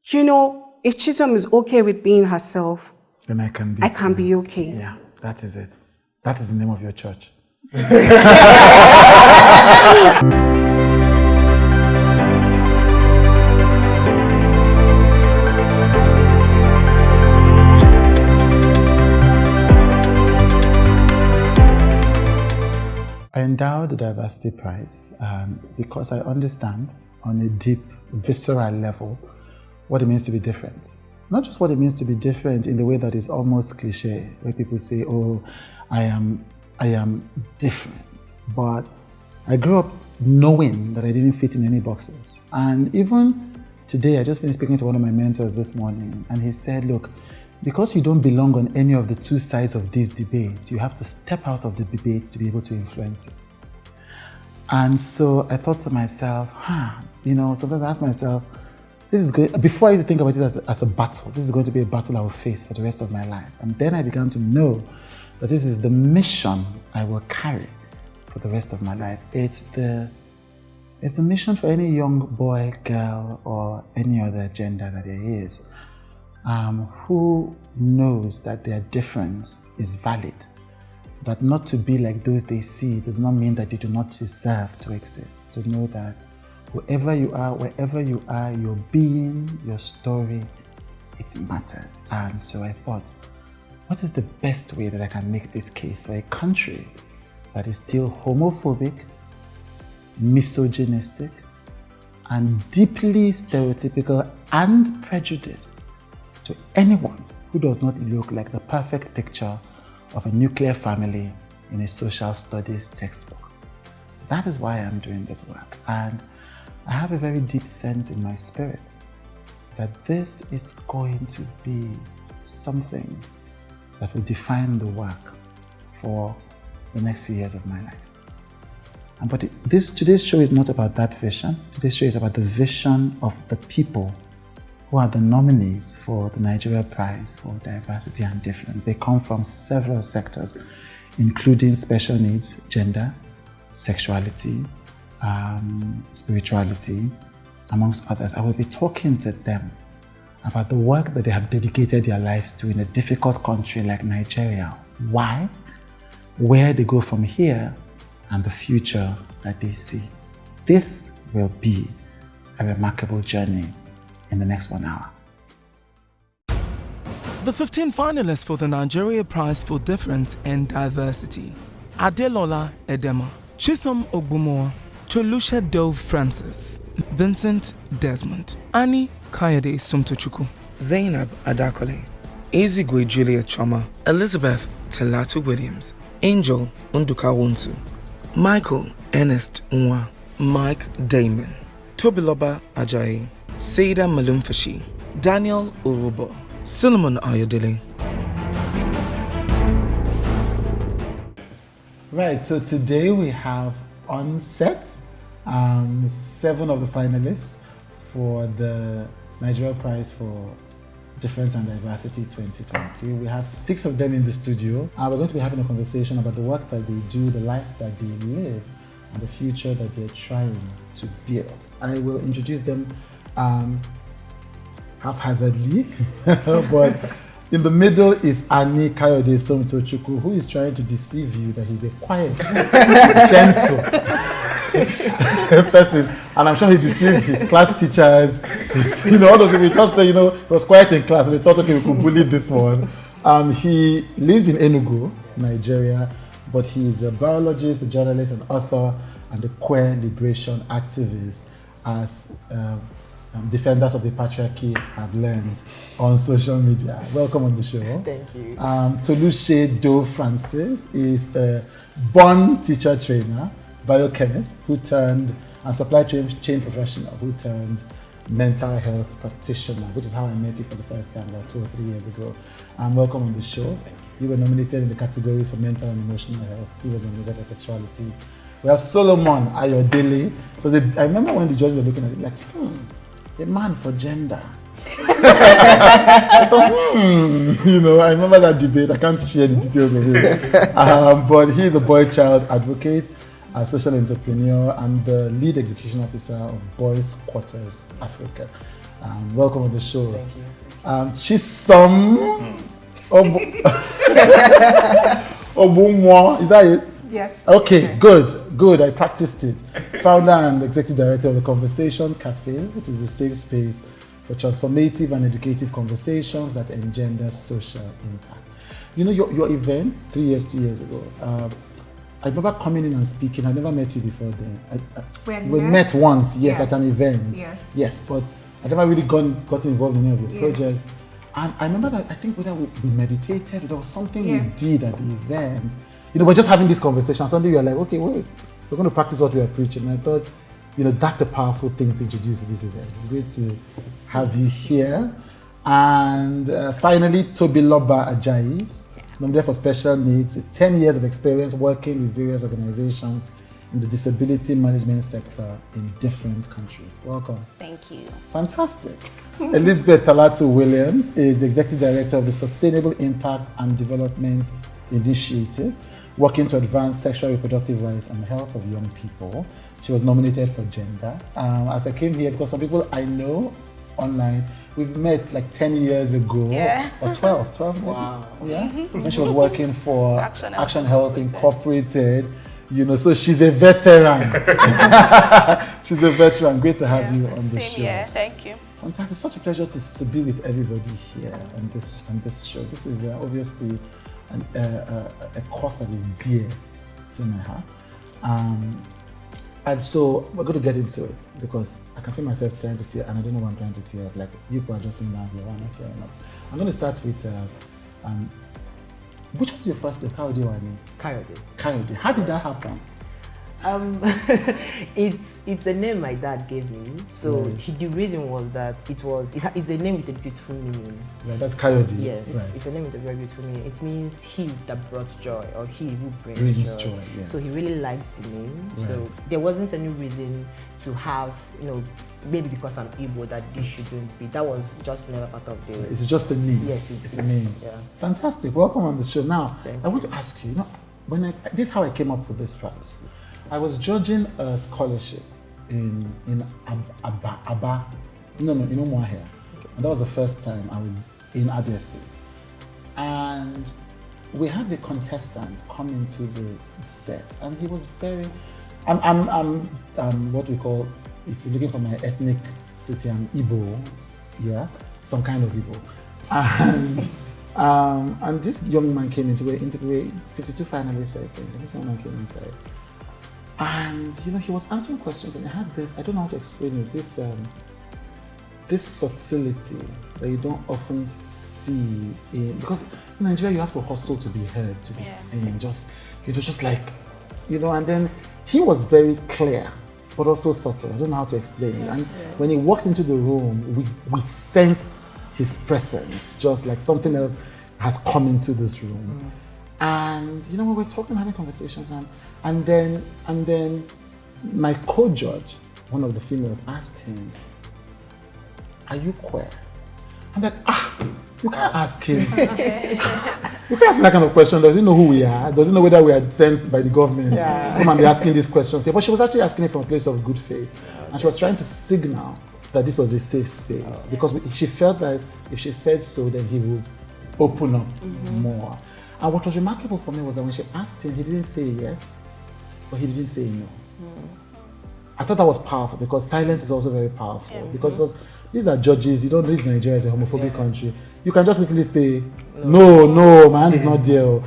if Chisom is okay with being herself, then I can be okay. Yeah, that is it. That is the name of your church. I endowed the Diversity Prize because I understand on a deep, visceral level what it means to be different. Not just what it means to be different in the way that is almost cliche, where people say, oh, I am different. But I grew up knowing that I didn't fit in any boxes. And even today, I just finished speaking to one of my mentors this morning, and he said, look, because you don't belong on any of the two sides of this debate, you have to step out of the debate to be able to influence it. And so I thought to myself, sometimes I ask myself, before I used to think about it as a battle, this is going to be a battle I will face for the rest of my life. And then I began to know that this is the mission I will carry for the rest of my life. It's the mission for any young boy, girl, or any other gender that there is, who knows that their difference is valid, that not to be like those they see does not mean that they do not deserve to exist, to know that whoever you are, wherever you are, your being, your story, it matters. And so I thought, what is the best way that I can make this case for a country that is still homophobic, misogynistic, and deeply stereotypical and prejudiced to anyone who does not look like the perfect picture of a nuclear family in a social studies textbook. That is why I'm doing this work. And I have a very deep sense in my spirit that this is going to be something that will define the work for the next few years of my life. But today's show is not about that vision. Today's show is about the vision of the people who are the nominees for the Nigeria Prize for Diversity and Difference. They come from several sectors, including special needs, gender, sexuality, spirituality, amongst others. I will be talking to them about the work that they have dedicated their lives to in a difficult country like Nigeria. Why? Where they go from here, and the future that they see. This will be a remarkable journey in the next 1 hour. The 15 finalists for the Nigeria Prize for Difference and Diversity: Adelola Edema, Chisom Ogbumowa, Tolusha Dove Francis, Vincent Desmond, Annie Kayode Sumtochukwu, Zainab Adakole, Ezigwe Juliet Choma, Elizabeth Talatu Williams, Angel Unduka Wonsu, Michael Ernest Nwa, Mike Damon, Tobiloba Ajayi, Seda Malumfashi, Daniel Urubo, Solomon Ayodele. Right, so today we have on set 7 of the finalists for the Nigeria Prize for Difference and Diversity 2020. We have 6 of them in the studio, and we're going to be having a conversation about the work that they do, the lives that they live, and the future that they're trying to build. I will introduce them haphazardly, but in the middle is Annie Kayode Sumtochukwu, who is trying to deceive you that he's a quiet, gentle person, and I'm sure he deceived his class teachers. All those people. Just he was quiet in class, and they thought, okay, we could bully this one. He lives in Enugu, Nigeria, but he is a biologist, a journalist, an author, and a queer liberation activist, as defenders of the patriarchy have learned on social media. Welcome on the show. Thank you. Tolusha Dove Francis is a born teacher trainer, biochemist who turned, and supply chain professional who turned mental health practitioner, which is how I met you for the first time about 2 or 3 years ago. Welcome on the show. Thank you. You were nominated in the category for mental and emotional health. He was nominated for sexuality. We have Solomon Ayodele. So I remember when the judges were looking at it, like, a man for gender. I remember that debate. I can't share the details of it. But he is a boy-child advocate, a social entrepreneur, and the lead execution officer of Boys Quarters Africa. Welcome on the show. Thank you. Chisom Obumwa, is that it? Yes. Okay, good. I practiced it. Founder and executive director of the Conversation Cafe, which is a safe space for transformative and educative conversations that engender social impact. You know, your event 2 years ago, I remember coming in and speaking. I never met you before then. We met once, yes, at an event. Yes, but I never really got involved in any of your projects. And I remember that, I think whether we meditated, or there was something we did at the event. You know, we're just having this conversation. Suddenly we are like, okay, wait, we're going to practice what we are preaching. And I thought, you know, that's a powerful thing to introduce to this event. It's great to have you here. And finally, Tobiloba Ajayi, nominated for special needs, with 10 years of experience working with various organizations in the disability management sector in different countries. Welcome. Thank you. Fantastic. Elizabeth Talatu Williams is the Executive Director of the Sustainable Impact and Development Initiative, working to advance sexual reproductive rights and the health of young people. She was nominated for gender. As I came here, because some people I know online, we've met like 10 years ago, or 12 maybe. Wow. Yeah. When she was working for Action Health Incorporated. You know, so she's a veteran. She's a veteran. Great to have you on the show. Yeah, thank you. Fantastic. It's such a pleasure to be with everybody here on this show. This is obviously a cause that is dear to my heart. And so we're going to get into it because I can feel myself trying to tear, and I don't know what I'm trying to tear up. Like, you people are just sitting down here, why not tearing up? I'm going to start with which was your first name? Kayode. How did that happen? It's a name my dad gave me. So the reason was that it's a name with a beautiful meaning. Right, that's Kayode. Yes, right. It's a name with a very beautiful meaning. It means he that brought joy, or he who brings joy. Yes. So he really liked the name. Right. So there wasn't any reason to have, you know, maybe because I'm Igbo that this shouldn't be. That was just never part of the. It's just a name. Yes, it's a name. Yeah. Fantastic. Welcome on the show. Now, I want to ask you. You know, this is how I came up with this prize. I was judging a scholarship in Aba. No, you know Moahere. Okay. And that was the first time I was in Abia State. And we had the contestant come into the set, and he was very. I'm what we call, if you're looking for my ethnic city, I'm Igbo, yeah, some kind of Igbo. And this young man came into 52 finalists, I think. This young man came inside. And you know, he was answering questions, and he had this, I don't know how to explain it, this subtlety that you don't often see because in Nigeria you have to hustle to be heard, to be seen, just like, you know. And then he was very clear, but also subtle. I don't know how to explain it. And when he walked into the room, we sensed his presence, just like something else has come into this room. And you know, we were talking, having conversations, and then my co-judge, one of the females, asked him, "Are you queer?" I'm like, you can't ask him. You can't ask that kind of question. Does he know who we are? Does he know whether we are sent by the government to come and be asking these questions? Yeah, but she was actually asking it from a place of good faith, and she was trying to signal that this was a safe space because she felt that if she said so, then he would open up more. And what was remarkable for me was that when she asked him, he didn't say yes, but he didn't say no. I thought that was powerful because silence is also very powerful. Because these are judges, you don't know this Nigeria is a homophobic country. You can just quickly say, no, my hand is not there.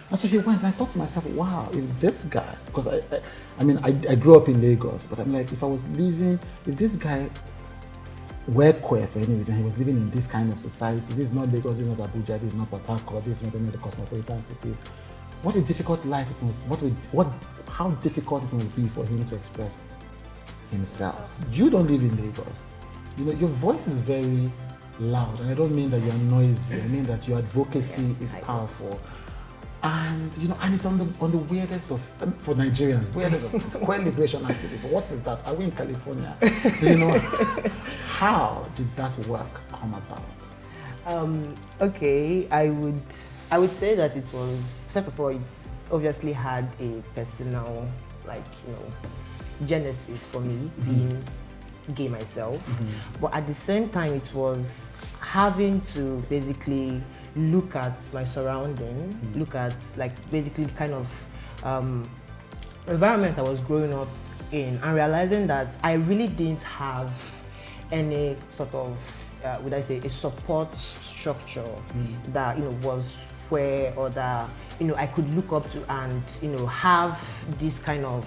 and so he went, and I thought to myself, wow, if this guy, because I grew up in Lagos, but I'm like, if I was living, if this guy were queer for any reason, he was living in this kind of society, this is not Lagos, this is not Abuja, this is not Port Harcourt, this is not any of the cosmopolitan cities, what a difficult life it must, how difficult it must be for him to express himself. You don't live in Lagos. You know, your voice is very loud, and I don't mean that you're noisy, I mean that your advocacy is powerful. And you know, and it's on the weirdest of, for Nigerians, weirdest of, it's queer liberation activists. What is that? Are we in California? You know, how did that work come about? Okay, I would say that it was, first of all, it obviously had a personal, like, you know, genesis for me, being gay myself, but at the same time it was having to basically look at my surrounding, look at like basically the kind of environment I was growing up in, and realizing that I really didn't have any sort of would I say a support structure that was where, or that I could look up to and have this kind of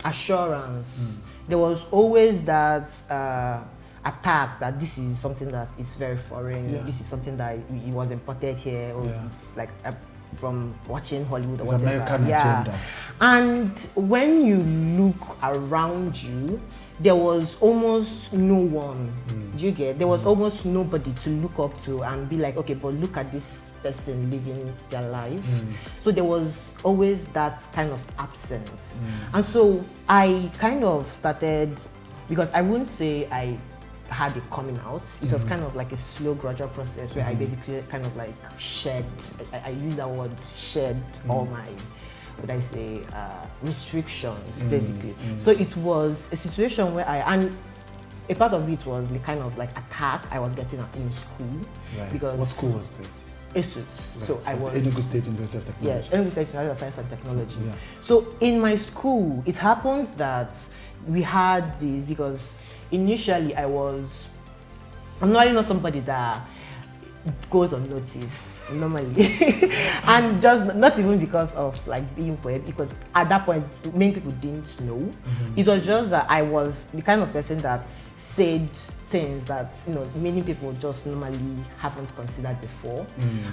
assurance. There was always that attack that this is something that is very foreign. This is something that it was imported here, or it's like from watching Hollywood or it's whatever. American agenda. And when you look around you, there was almost no one. Do you get? There was almost nobody to look up to and be like, okay, but look at this person living their life. So there was always that kind of absence. And so I kind of started, because I wouldn't say I had a coming out. It was kind of like a slow, gradual process where I basically kind of like shed, I use that word, shed all my, would I say, restrictions, basically. So it was a situation where and a part of it was the kind of like attack I was getting in school. Right. Because what school was this? ESUT. Right. So I was Enugu State University of Technology. Yes, Enugu State University of Science and Technology. Yeah. So in my school, it happened that we had this, because initially I'm not somebody that goes on notice normally, and just not even because of like being poet, because at that point many people didn't know. It was just that I was the kind of person that said things that many people just normally haven't considered before,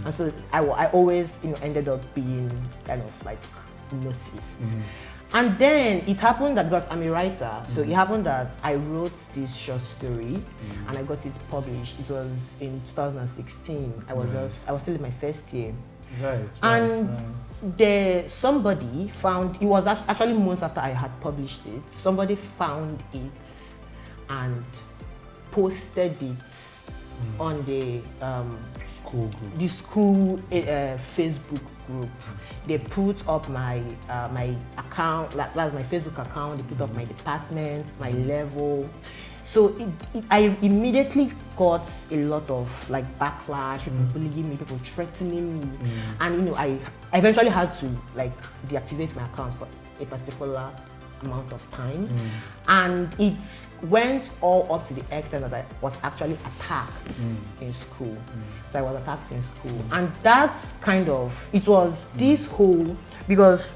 and so I always ended up being kind of like noticed. And then it happened that, because I'm a writer, so it happened that I wrote this short story and I got it published. It was in 2016. I was still in my first year. Right. And somebody found, it was actually months after I had published it, somebody found it and posted it on the School group. The school Facebook group. They put up my my account, that's my Facebook account. They put up my department, my level. So I immediately got a lot of like backlash, people bullying me, people threatening me, and I eventually had to like deactivate my account for a particular amount of time, and it went all up to the extent that I was actually attacked in school. So I was attacked in school, and that's kind of, it was this whole, because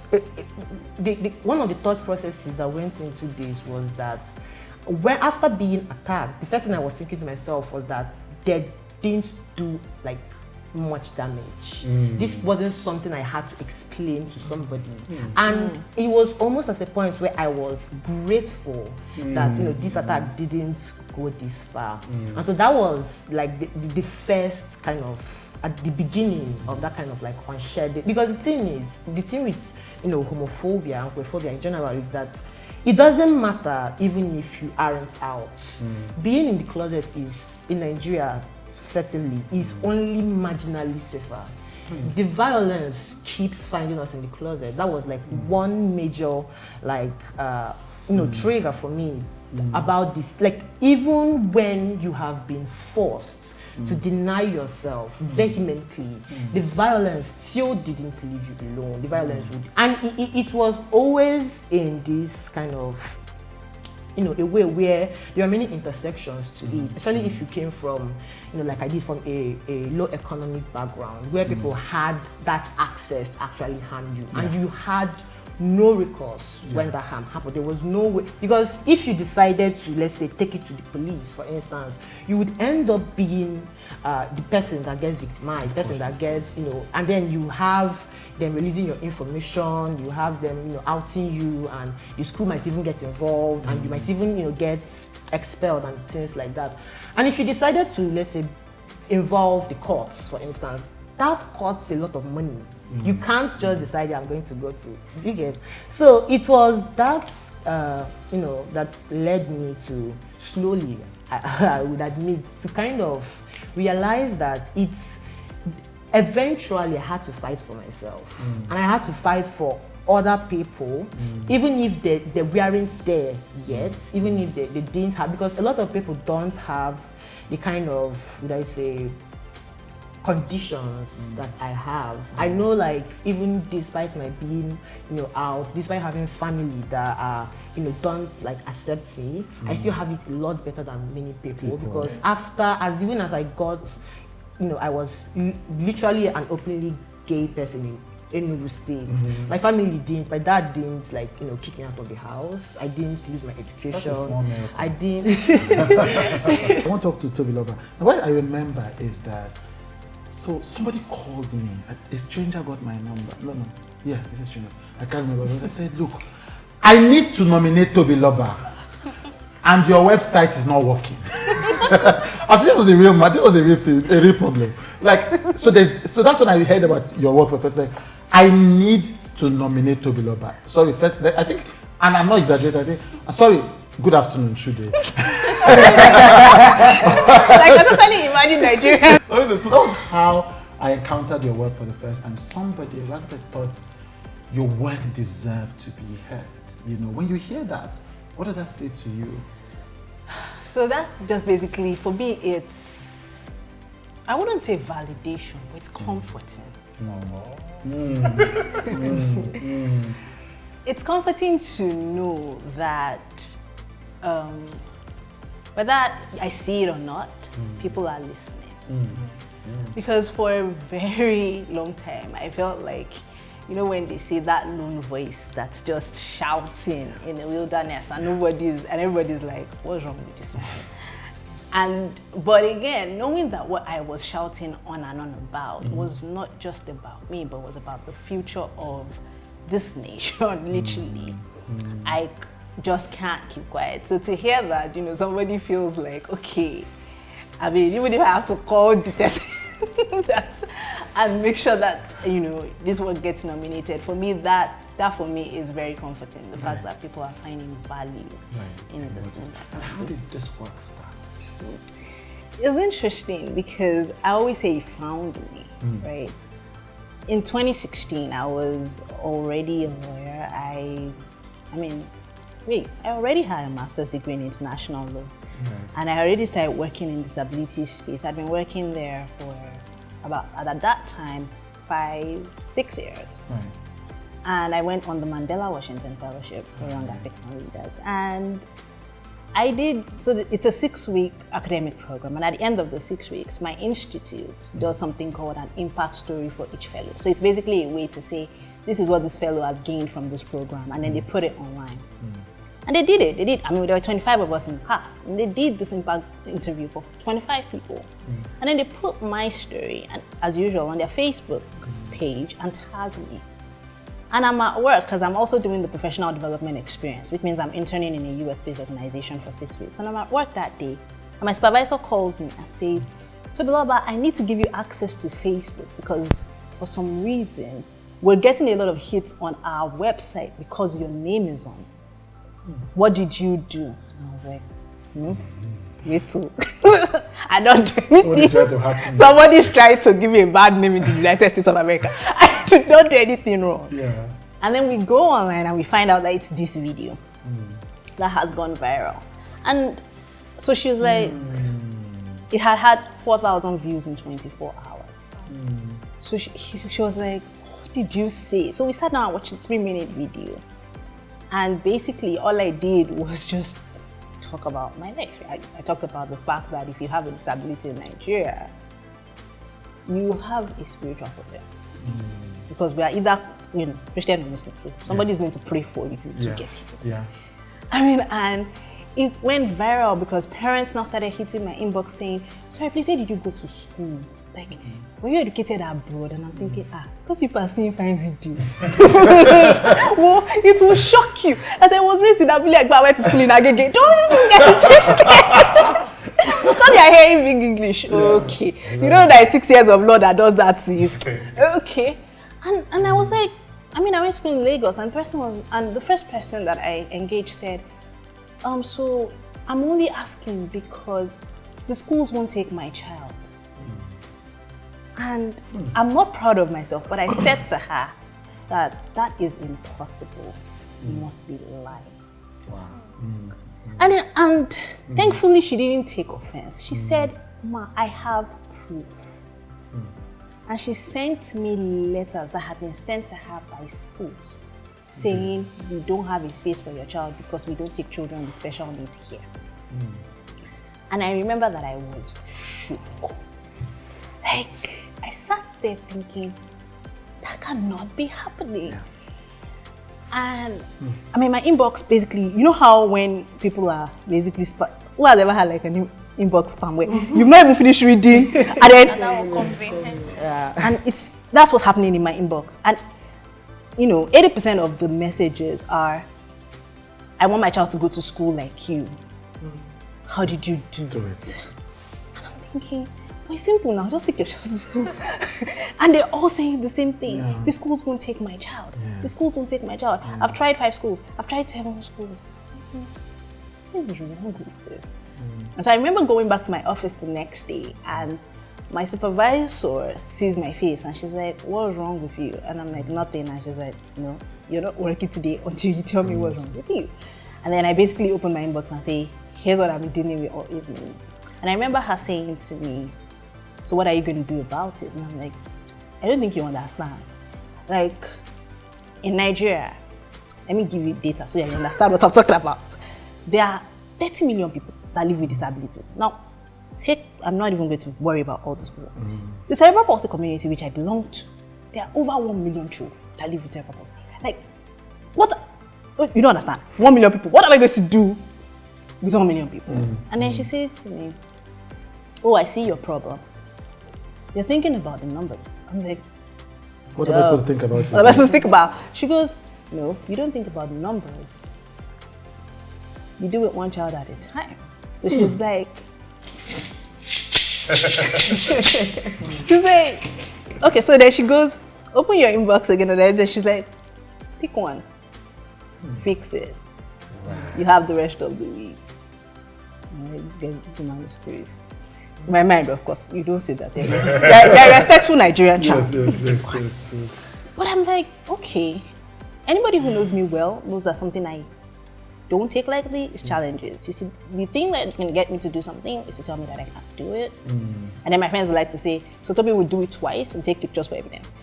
one of the thought processes that went into this was that after being attacked, the first thing I was thinking to myself was that they didn't do like much damage. This wasn't something I had to explain to somebody, and it was almost at a point where I was grateful that this attack didn't go this far. And so that was like the first kind of, at the beginning of that kind of like unshared, because the thing with homophobia and queerphobia in general is that it doesn't matter even if you aren't out. Being in the closet is, in Nigeria certainly, is only marginally safer. The violence keeps finding us in the closet. That was like one major like trigger for me about this. Like, even when you have been forced to deny yourself vehemently, the violence still didn't leave you alone. The violence would, and it was always in this kind of a way where there are many intersections to it, especially if you came from, like I did, from a low economic background where people had that access to actually harm you, and you had no recourse when that harm happened. There was no way, because if you decided to, let's say, take it to the police, for instance, you would end up being the person that gets victimized, person that gets, and then you have them releasing your information, you have them, outing you, and the school might even get involved, and you might even, get expelled and things like that. And if you decided to, let's say, involve the courts, for instance, that costs a lot of money. You can't just decide I'm going to go to, you get? So it was that, that led me to slowly, I would admit, to kind of realize that it's, eventually I had to fight for myself. And I had to fight for other people, even if they weren't there yet, even if they didn't have, because a lot of people don't have the kind of, would I say, conditions that I have. I know, like, even despite my being, out, despite having family that are, don't like accept me, I still have it a lot better than many people. Because even as I got, I was literally an openly gay person in Enugu State. My family didn't, my dad didn't like, kick me out of the house. I didn't lose my education. That's a small miracle. I didn't. I want to talk to Tobiloba. What I remember is that, so somebody called me, a stranger got my number. No, yeah, it's a stranger. I can't remember. I said, look, I need to nominate Tobiloba, and your website is not working. After this was a real man, this was a real problem. Like, so that's when I heard about your work for the first time. I need to nominate Tobiloba. Sorry, first, I think, and I'm not exaggerating, I think, sorry, good afternoon, Chude. Like, I totally imagine Nigeria. So that was how I encountered your work for the first time. Somebody thought your work deserved to be heard. When you hear that, what does that say to you? So that's just basically, for me, it's, I wouldn't say validation, but it's comforting. It's comforting to know that whether I see it or not, people are listening. Because for a very long time, I felt like, when they say that lone voice that's just shouting in the wilderness and everybody's like, what's wrong with this one? But again, knowing that what I was shouting on and on about was not just about me, but was about the future of this nation, literally. I just can't keep quiet. So to hear that, somebody feels like, okay, I mean, even if I have to call the test and make sure that, this one gets nominated, for me, that for me is very comforting. The fact that people are finding value in this thing. And how did this work start? It was interesting because I always say it found me, right? In 2016, I was already a lawyer. I already had a master's degree in international law. And I already started working in disability space. I'd been working there for about, at that time, 5-6 years. And I went on the Mandela Washington Fellowship for Young African Leaders. And I did, so it's a 6-week academic program. And at the end of the 6 weeks, my institute does something called an impact story for each fellow. So it's basically a way to say, this is what this fellow has gained from this program. And then they put it online. And they did it. I mean, there were 25 of us in the class, and they did this impact interview for 25 people. And then they put my story, and as usual, on their Facebook page and tagged me. And I'm at work because I'm also doing the professional development experience, which means I'm interning in a US-based organization for 6 weeks. And I'm at work that day, and my supervisor calls me and says, Tobiloba, I need to give you access to Facebook because for some reason, we're getting a lot of hits on our website because your name is on it. What did you do? And I was like, me too. I don't do anything. Somebody's trying to give me a bad name in the United States of America. I don't do anything wrong. And then we go online and we find out that it's this video that has gone viral. And so she was like, it had 4,000 views in 24 hours. So she was like, what did you say? So we sat down and watched a 3-minute video. And basically, all I did was just talk about my life. I talked about the fact that if you have a disability in Nigeria, you have a spiritual problem. Because we are either, Christian or Muslim. So somebody's going to pray for you to get healed. I mean, and it went viral because parents now started hitting my inbox saying, sorry, please, where did you go to school? Like, were you educated abroad? And I'm thinking, because people are seeing fine videos. Well, it will shock you. And I was raised in Abule, I went to school in Agege. Don't even get it twisted. Because you're hearing big English. Okay. You know that it's 6 years of law that does that to you. Okay. And I was like, I went to school in Lagos, and the first person that I engaged said, so I'm only asking because the schools won't take my child. And I'm not proud of myself, but I said to her, that is impossible. You must be lying. Wow. And thankfully she didn't take offense. She said, Ma, I have proof. And she sent me letters that had been sent to her by schools saying, we don't have a space for your child because we don't take children with special needs here. And I remember that I was shook. Like, I sat there thinking, that cannot be happening. Yeah. And I mean, my inbox basically, you know how when people are basically, who has ever had like an inbox spam where you've not even finished reading and then that one comes in. and that's what's happening in my inbox. And you know, 80% of the messages are, I want my child to go to school like you. How did you do it? And I'm thinking, well, it's simple now, just take your child to school. And they're all saying the same thing. Yeah. The schools won't take my child. Yeah. The schools won't take my child. I've tried 5 schools. I've tried 7 schools. Something is wrong with this. And so I remember going back to my office the next day and my supervisor sees my face and she's like, what's wrong with you? And I'm like, nothing. And she's like, no, you're not working today until you tell me what's wrong with you. And then I basically open my inbox and say, here's what I've been dealing with all evening. And I remember her saying to me, so what are you going to do about it? And I'm like, I don't think you understand. Like, in Nigeria, let me give you data so you understand what I'm talking about. There are 30 million people that live with disabilities. Now, I'm not even going to worry about all those people. The cerebral palsy community, which I belong to, there are over 1 million children that live with cerebral palsy. Like, what? You don't understand. 1 million people. What am I going to do with 1 million people? And then she says to me, oh, I see your problem. You're thinking about the numbers. I'm like, What am I supposed to think about it? what am I supposed to think about? She goes, no, you don't think about the numbers. You do it one child at a time. So she's like, she's like, okay, so then she goes, open your inbox again, and then she's like, pick one, fix it. You have the rest of the week. This woman is crazy. In my mind, of course, you don't say that. You're a respectful Nigerian child. Yes. But I'm like, okay. Anybody who knows me well knows that something I don't take lightly is challenges. You see, the thing that can get me to do something is to tell me that I can't do it. And then my friends would like to say, so Toby will do it twice and take pictures for evidence.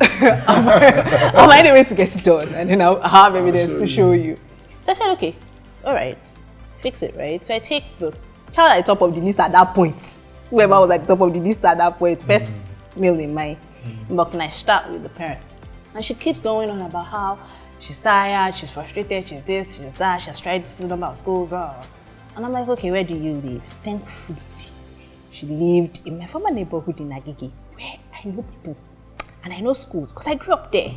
I'll find a way to get it done and then I'll have evidence to show you. So I said, okay, all right, fix it, right? So I take the child at the top of the list at that point. Whoever was at the top of the list at that point, first mail in my inbox, and I start with the parent. And she keeps going on about how she's tired, she's frustrated, she's this, she's that, she has tried this number of schools. And I'm like, okay, where do you live? Thankfully, she lived in my former neighborhood in Agege, where I know people and I know schools, because I grew up there.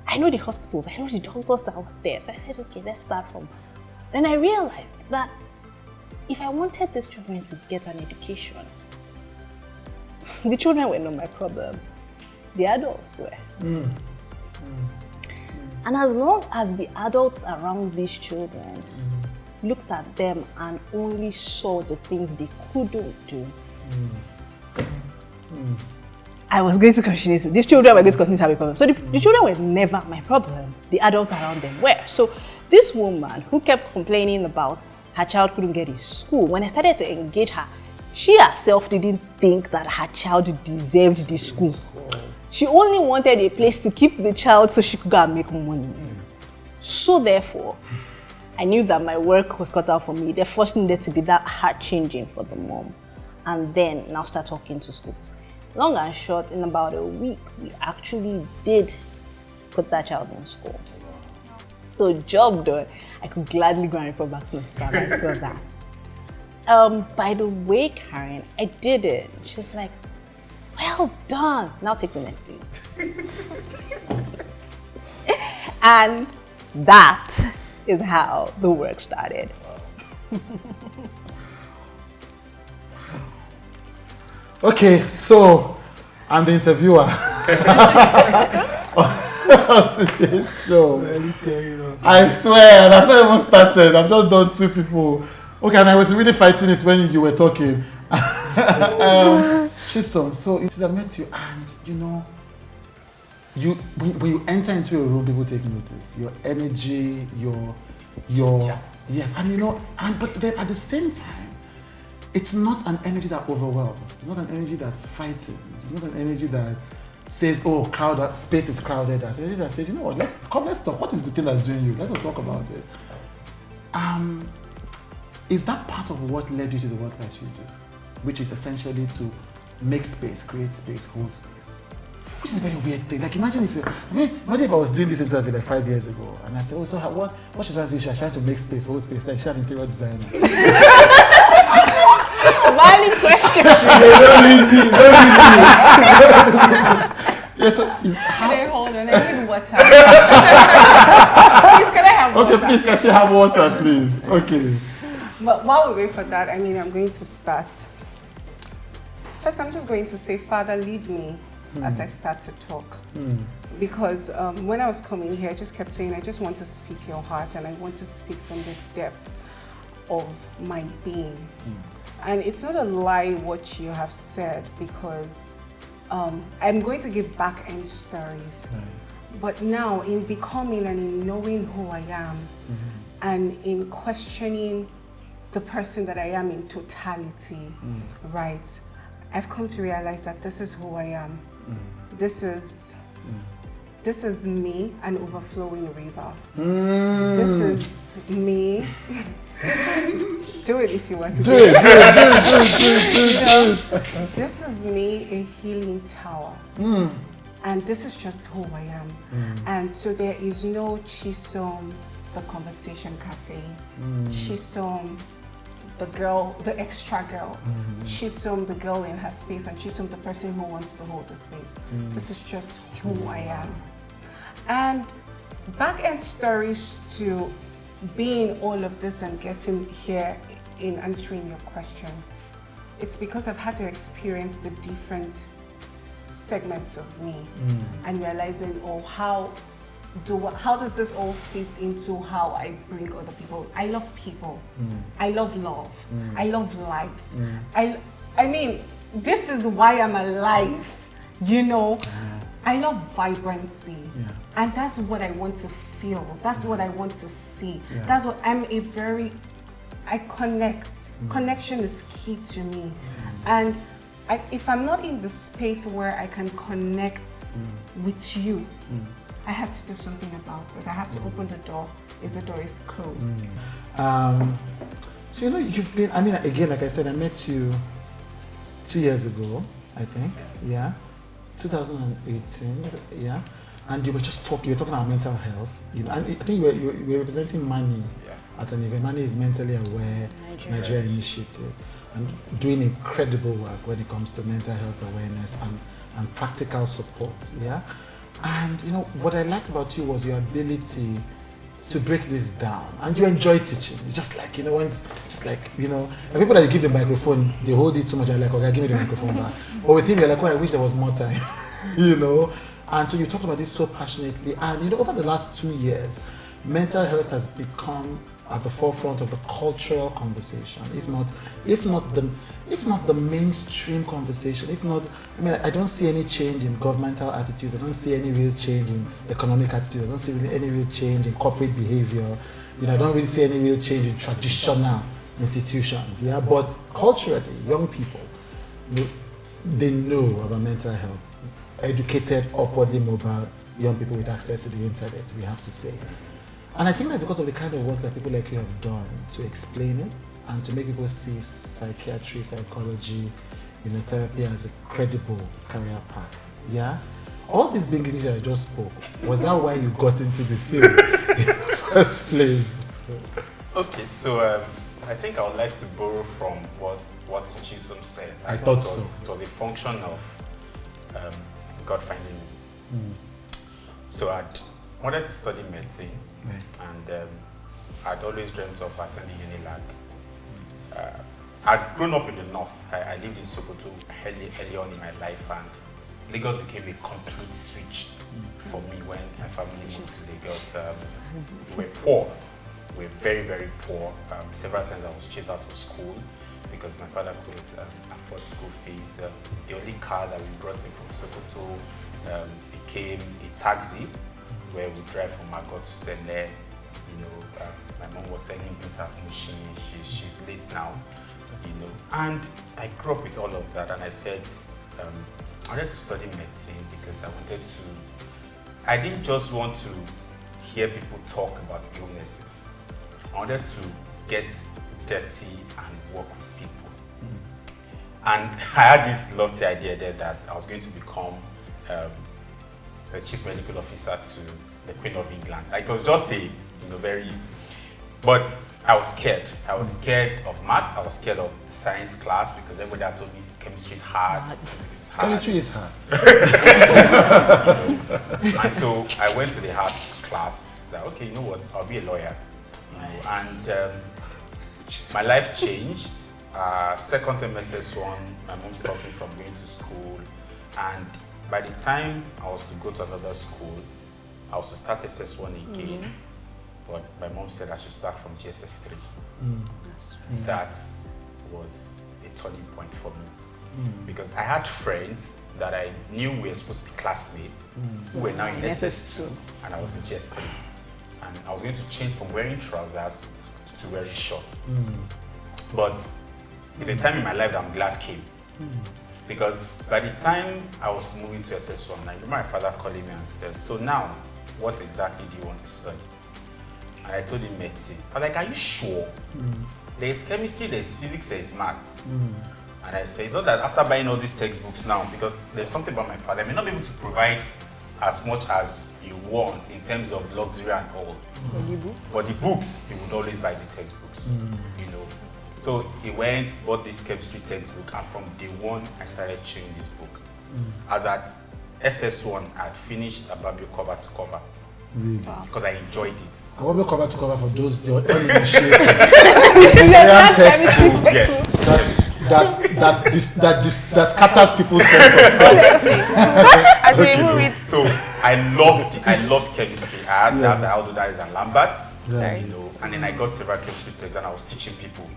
I know the hospitals, I know the doctors that work there. So I said, okay, let's start from. Then I realized that if I wanted these children to get an education, the children were not my problem. The adults were. And as long as the adults around these children looked at them and only saw the things they couldn't do, I was going to continue to, these children were going to continue to have a problem. So the children were never my problem. The adults around them were. So this woman who kept complaining about her child couldn't get to school, when I started to engage her, she herself didn't think that her child deserved the school. She only wanted a place to keep the child so she could go and make money. So therefore, I knew that my work was cut out for me. There first needed to be that heart changing for the mom. And then now start talking to schools. Long and short, in about a week, we actually did put that child in school. So job done. I could gladly go and report back to my supervisor. I saw that. By the way, Karen, I did it. She's like, well done. Now take the next thing. And that is how the work started. Okay, so I'm the interviewer on today's show. I swear, and I've not even started. I've just done 2 people. Okay, and I was really fighting it when you were talking. Chisom, so I met you, and you know, when you enter into a room, people take notice. Your energy, your yes, and but then at the same time, it's not an energy that overwhelms. It's not an energy that frightens. It's not an energy that says, "Oh, space is crowded." It's an energy that says, "You know what? Let's talk. What is the thing that's doing you? Let us talk about it." Is that part of what led you to the work that you do, which is essentially to make space, create space, hold space? Which is a very weird thing. Like imagine if I was doing this interview like 5 years ago, and I said, "Oh, so what she's trying to do? She's trying to make space, hold space." Like she's an interior designer. Valid question. Yeah, so Hey, hold on, I need water. Please, can I have water? Okay, please, can she have water, please? Okay. But while we wait for that, I'm going to start. First, I'm just going to say, Father, lead me as I start to talk. Because when I was coming here, I just kept saying, I just want to speak your heart, and I want to speak from the depth of my being. And it's not a lie what you have said, because I'm going to give back-end stories. But now, in becoming and in knowing who I am, and in questioning the person that I am in totality, right? I've come to realize that this is who I am. This is me, an overflowing river. This is me. Do it if you want to do it. This is me, a healing tower. And this is just who I am. And so there is no Chisom, the conversation cafe. Chisom, the girl, the extra girl. Chisom, the girl in her space, and Chisom, the person who wants to hold the space. This is just who I am. And back-end stories to being all of this and getting here in answering your question, it's because I've had to experience the different segments of me and realizing, oh, how does this all fit into how I bring other people? I love people. I love love. I love life. I mean, this is why I'm alive, you know? I love vibrancy. And that's what I want to feel. That's what I want to see. That's what I connect. Connection is key to me. And if I'm not in the space where I can connect with you, I have to do something about it. I have to open the door if the door is closed. So, you've been, again, like I said, I met you 2 years ago, I think, 2018, and you were talking about mental health. And I think you were representing Mani at an event. Mani is Mentally Aware Nigeria Initiative, and doing incredible work when it comes to mental health awareness and practical support, And what I liked about you was your ability to break this down, and you enjoy teaching. It's just like, and people that you give the microphone, they hold it too much, and like, okay, give me the microphone back. But with him, you're like, oh, I wish there was more time, And so you talked about this so passionately, and over the last 2 years, mental health has become at the forefront of the cultural conversation, if not the mainstream conversation. I don't see any change in governmental attitudes. I don't see any real change in economic attitudes. I don't see any real change in corporate behavior. I don't really see any real change in traditional institutions. But culturally, young people, they know about mental health. Educated, upwardly mobile young people with access to the internet, we have to say. And I think that's because of the kind of work that people like you have done to explain it and to make people see psychiatry, psychology, therapy as a credible career path. All these big English I just spoke, was that why you got into the field in the first place? Okay, so I think I would like to borrow from what Chisom said. I thought so. It was a function of God finding me. So I wanted to study medicine, and I'd always dreamt of attending Unilag. I'd grown up in the north. I lived in Sokoto early on in my life, and Lagos became a complete switch for me when my family moved to Lagos. We were poor. We were very, very poor. Several times I was chased out of school because my father couldn't afford school fees. The only car that we brought in from Sokoto became a taxi where we drive from Mago to Sene. My mom was selling beans at Mushin. She's late now, And I grew up with all of that, and I said I wanted to study medicine because I didn't just want to hear people talk about illnesses. I wanted to get dirty and work with people. And I had this lofty idea there that I was going to become the chief medical officer to the Queen of England. It was just but I was scared. I was scared of math. I was scared of the science class because everybody had told me chemistry is hard, physics is hard. Chemistry is hard. And so I went to the arts class. That okay, you know what? I'll be a lawyer. And my life changed. Second term SS1, my mom stopped me from going to school, and by the time I was to go to another school, I was to start SS1 again. But my mom said I should start from GSS3. That was a turning point for me. Because I had friends that I knew were supposed to be classmates who were now in SS2 and I was in GS3. And I was going to change from wearing trousers to wearing shorts. But it's a time in my life that I'm glad came. Because by the time I was moving to SS1, I remember my father calling me and said, so now, what exactly do you want to study? And I told him medicine. I was like, are you sure? There's chemistry, there's physics, there's maths. And I said, it's not that after buying all these textbooks now, because there's something about my father, I may not be able to provide as much as you want in terms of luxury and all. But the books, he would always buy the textbooks, So he went, bought this chemistry textbook, and from day one, I started chewing this book. As at SS1, I had finished Ababio cover to cover. Really? Because I enjoyed it. Ababio cover to cover for those the uninitiated. That scatters people's sense of self. So I loved chemistry. I had that, although that is a Lambert, and then I got several chemistry texts and I was teaching people.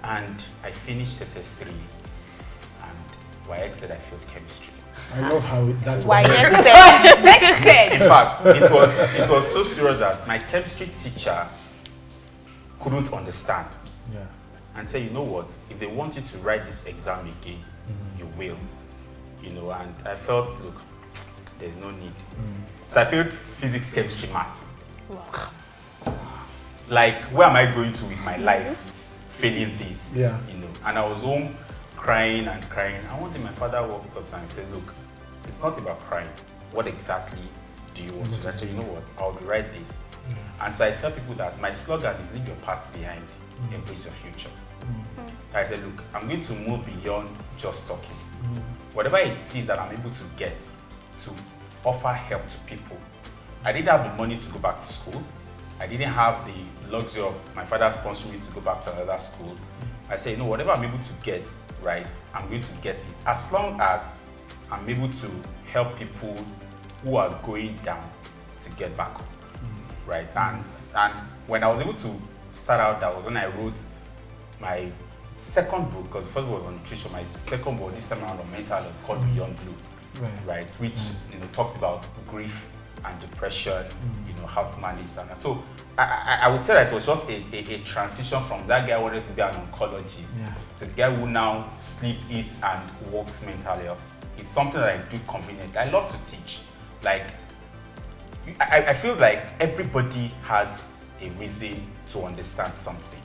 And I finished SS3 and YX said I failed chemistry. I love how that's why In fact, it was so serious that my chemistry teacher couldn't understand. And said, you know what, if they want you to write this exam again, you will. And I felt, look, there's no need. So I failed physics, chemistry, maths. Wow. Like, where am I going to with my life failing this? And I was home crying and crying. And one day my father walked up and says, look, it's not about crying. What exactly do you want to do? I said, you know what, I'll rewrite this. And so I tell people that my slogan is leave your past behind, embrace your future. I said, look, I'm going to move beyond just talking. Whatever it is that I'm able to get to offer help to people. I didn't have the money to go back to school. I didn't have the luxury of my father sponsoring me to go back to another school. I said, whatever I'm able to get, right, I'm going to get it. As long as I'm able to help people who are going down to get back up, right? And when I was able to start out, that was when I wrote my second book, because the first book was on nutrition. My second book this time around on mental health called Beyond Blue, right? Which talked about grief and depression, how to manage that. So I would say that it was just a transition from that guy who wanted to be an oncologist to the guy who now sleep, eats, and works mental health. It's something that I do conveniently. I love to teach. Like, I feel like everybody has a reason to understand something,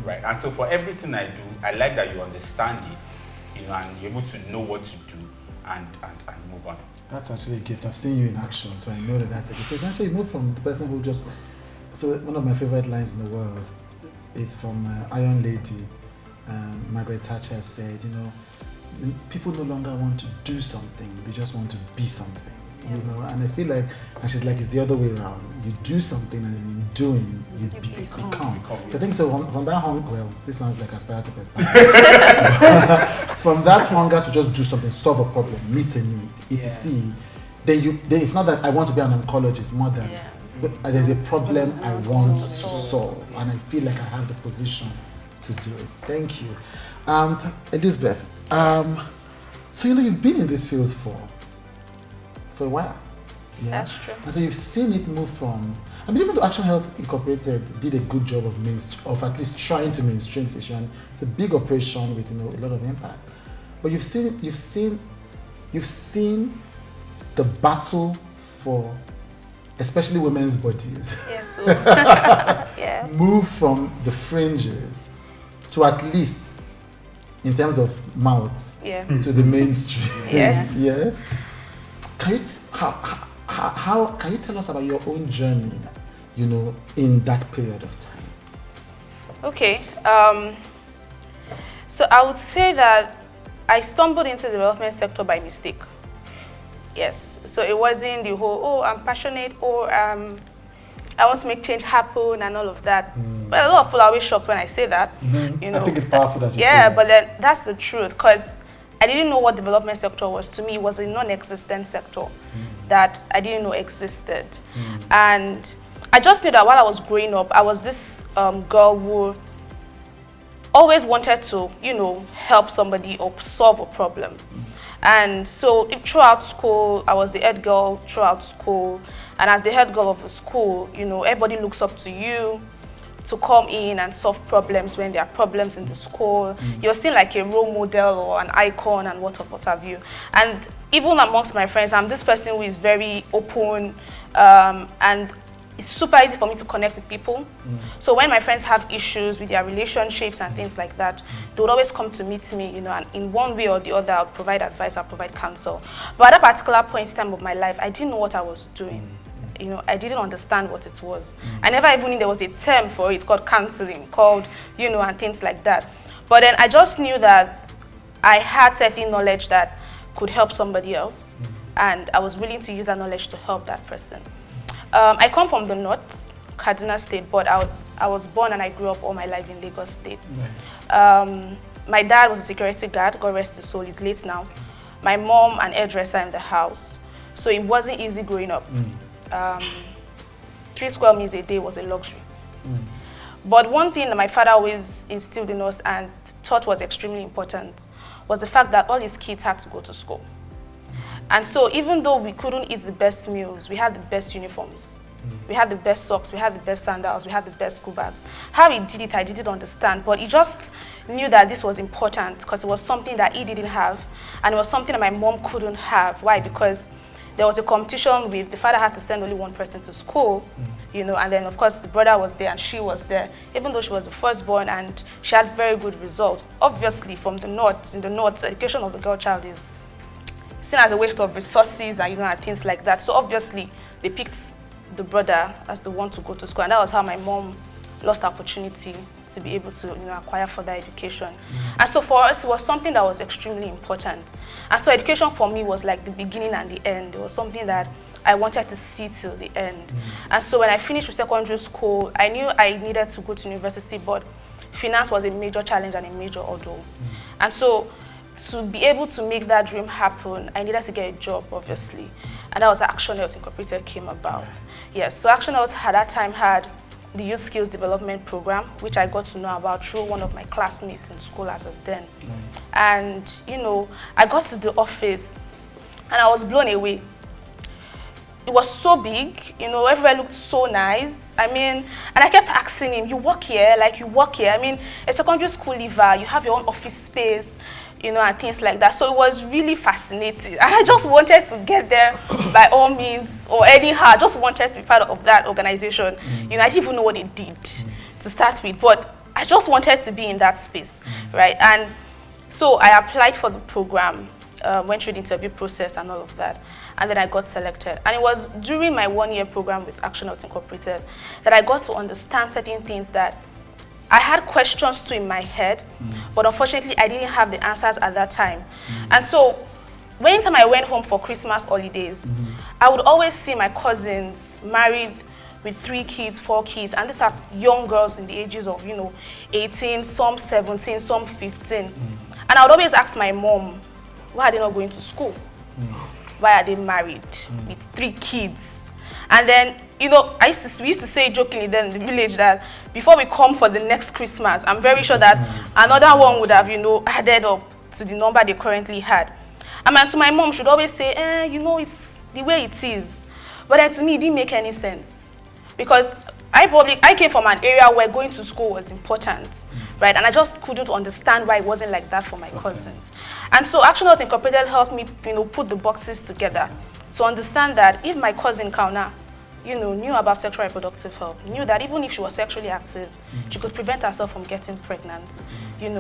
right? And so for everything I do, I like that you understand it, and you're able to know what to do and move on. That's actually a gift. I've seen you in action, so I know that that's a gift. So essentially, you move from the person who just... So one of my favorite lines in the world is from Iron Lady. Margaret Thatcher said, people no longer want to do something, they just want to be something. And I feel like, and she's like, it's the other way around. You do something, and in doing, you become. So I think so from that hunger, well, this sounds like aspire to perspire. From that hunger to just do something, solve a problem, meet a need, etc. Then it's not that I want to be an oncologist, more than there's a problem I want to solve, and I feel like I have the position to do it. Thank you. Elizabeth, so you've been in this field for for a while. Yeah? That's true. And so you've seen it move from, I mean, even though Action Health Incorporated did a good job of at least trying to mainstream this issue, and it's a big operation with, you know, a lot of impact. But you've seen the battle for especially women's bodies. Yes. So, yeah. Move from the fringes to at least, in terms of mouths, Yeah. to the mainstream. Yes. Yes. Can you how can you tell us about your own journey, you know, in that period of time? Okay. So I would say that I stumbled into the development sector by mistake. Yes. So it wasn't the whole, oh, I'm passionate, or I want to make change happen and all of that. But a lot of people are always shocked when I say that. You know, I think it's powerful that you say yeah, that. but then that's the truth, because I didn't know what development sector was. To me, it was a non-existent sector that I didn't know existed. And I just knew that while I was growing up, I was this girl who always wanted to, you know, help somebody or solve a problem. And so throughout school, I was the head girl throughout school. And as the head girl of the school, you know, everybody looks up to you to come in and solve problems when there are problems in the school. You're seen like a role model or an icon and what have you. And even amongst my friends, I'm this person who is very open, and it's super easy for me to connect with people. So when my friends have issues with their relationships and things like that, they would always come to meet me, you know, and in one way or the other, I'll provide advice, I'll provide counsel. But at that particular point in time of my life, I didn't know what I was doing. You know, I didn't understand what it was. I never even knew there was a term for it called counseling, called, you know, and things like that. But then I just knew that I had certain knowledge that could help somebody else, and I was willing to use that knowledge to help that person. I come from the north, Kaduna State, but I was born and I grew up all my life in Lagos State. My dad was a security guard, God rest his soul, he's late now. My mom, an hairdresser in the house. So it wasn't easy growing up. 3 square meals a day was a luxury. But one thing that my father always instilled in us and thought was extremely important was the fact that all his kids had to go to school. And so even though we couldn't eat the best meals, we had the best uniforms. We had the best socks, we had the best sandals, we had the best school bags. How he did it, I didn't understand, but he just knew that this was important because it was something that he didn't have, and it was something that my mom couldn't have. Why? Because there was a competition with, the father had to send only one person to school, you know, and then of course the brother was there and she was there, even though she was the firstborn and she had very good results. Obviously from the north, in the north, education of the girl child is seen as a waste of resources and, you know, and things like that. So obviously they picked the brother as the one to go to school, and that was how my mom lost the opportunity to be able to, you know, acquire further education. And so for us, it was something that was extremely important. And so education for me was like the beginning and the end. It was something that I wanted to see till the end. And so when I finished with secondary school, I knew I needed to go to university, but finance was a major challenge and a major hurdle. And so to be able to make that dream happen, I needed to get a job, obviously. And that was how Action Health Incorporated came about. Yes, so Action Health at that time had the Youth Skills Development Program, which I got to know about through one of my classmates in school as of then. And, you know, I got to the office and I was blown away. It was so big, you know, everywhere looked so nice. I mean, and I kept asking him, you work here? Like, you work here? I mean, a secondary school leaver, you have your own office space, you know, and things like that. So it was really fascinating. And I just wanted to get there by all means or anyhow. I just wanted to be part of that organization. You know, I didn't even know what they did to start with, but I just wanted to be in that space, right? And so I applied for the program, went through the interview process and all of that. And then I got selected. And it was during my one-year program with Action Health Incorporated that I got to understand certain things that I had questions too in my head, but unfortunately I didn't have the answers at that time. And so anytime I went home for Christmas holidays, I would always see my cousins married with 3 kids, 4 kids, and these are young girls in the ages of, you know, 18, some 17, some 15. And I would always ask my mom, why are they not going to school? Why are they married with 3 kids? And then, you know, we used to say jokingly then in the village that before we come for the next Christmas, I'm very sure that another one would have, you know, added up to the number they currently had. And to my mom, she'd always say, you know, it's the way it is. But then to me, it didn't make any sense. Because I came from an area where going to school was important, right? And I just couldn't understand why it wasn't like that for my cousins. And so Action Health Incorporated helped me, put the boxes together to understand that if my cousin Kauna, knew about sexual reproductive health, knew that even if she was sexually active, she could prevent herself from getting pregnant.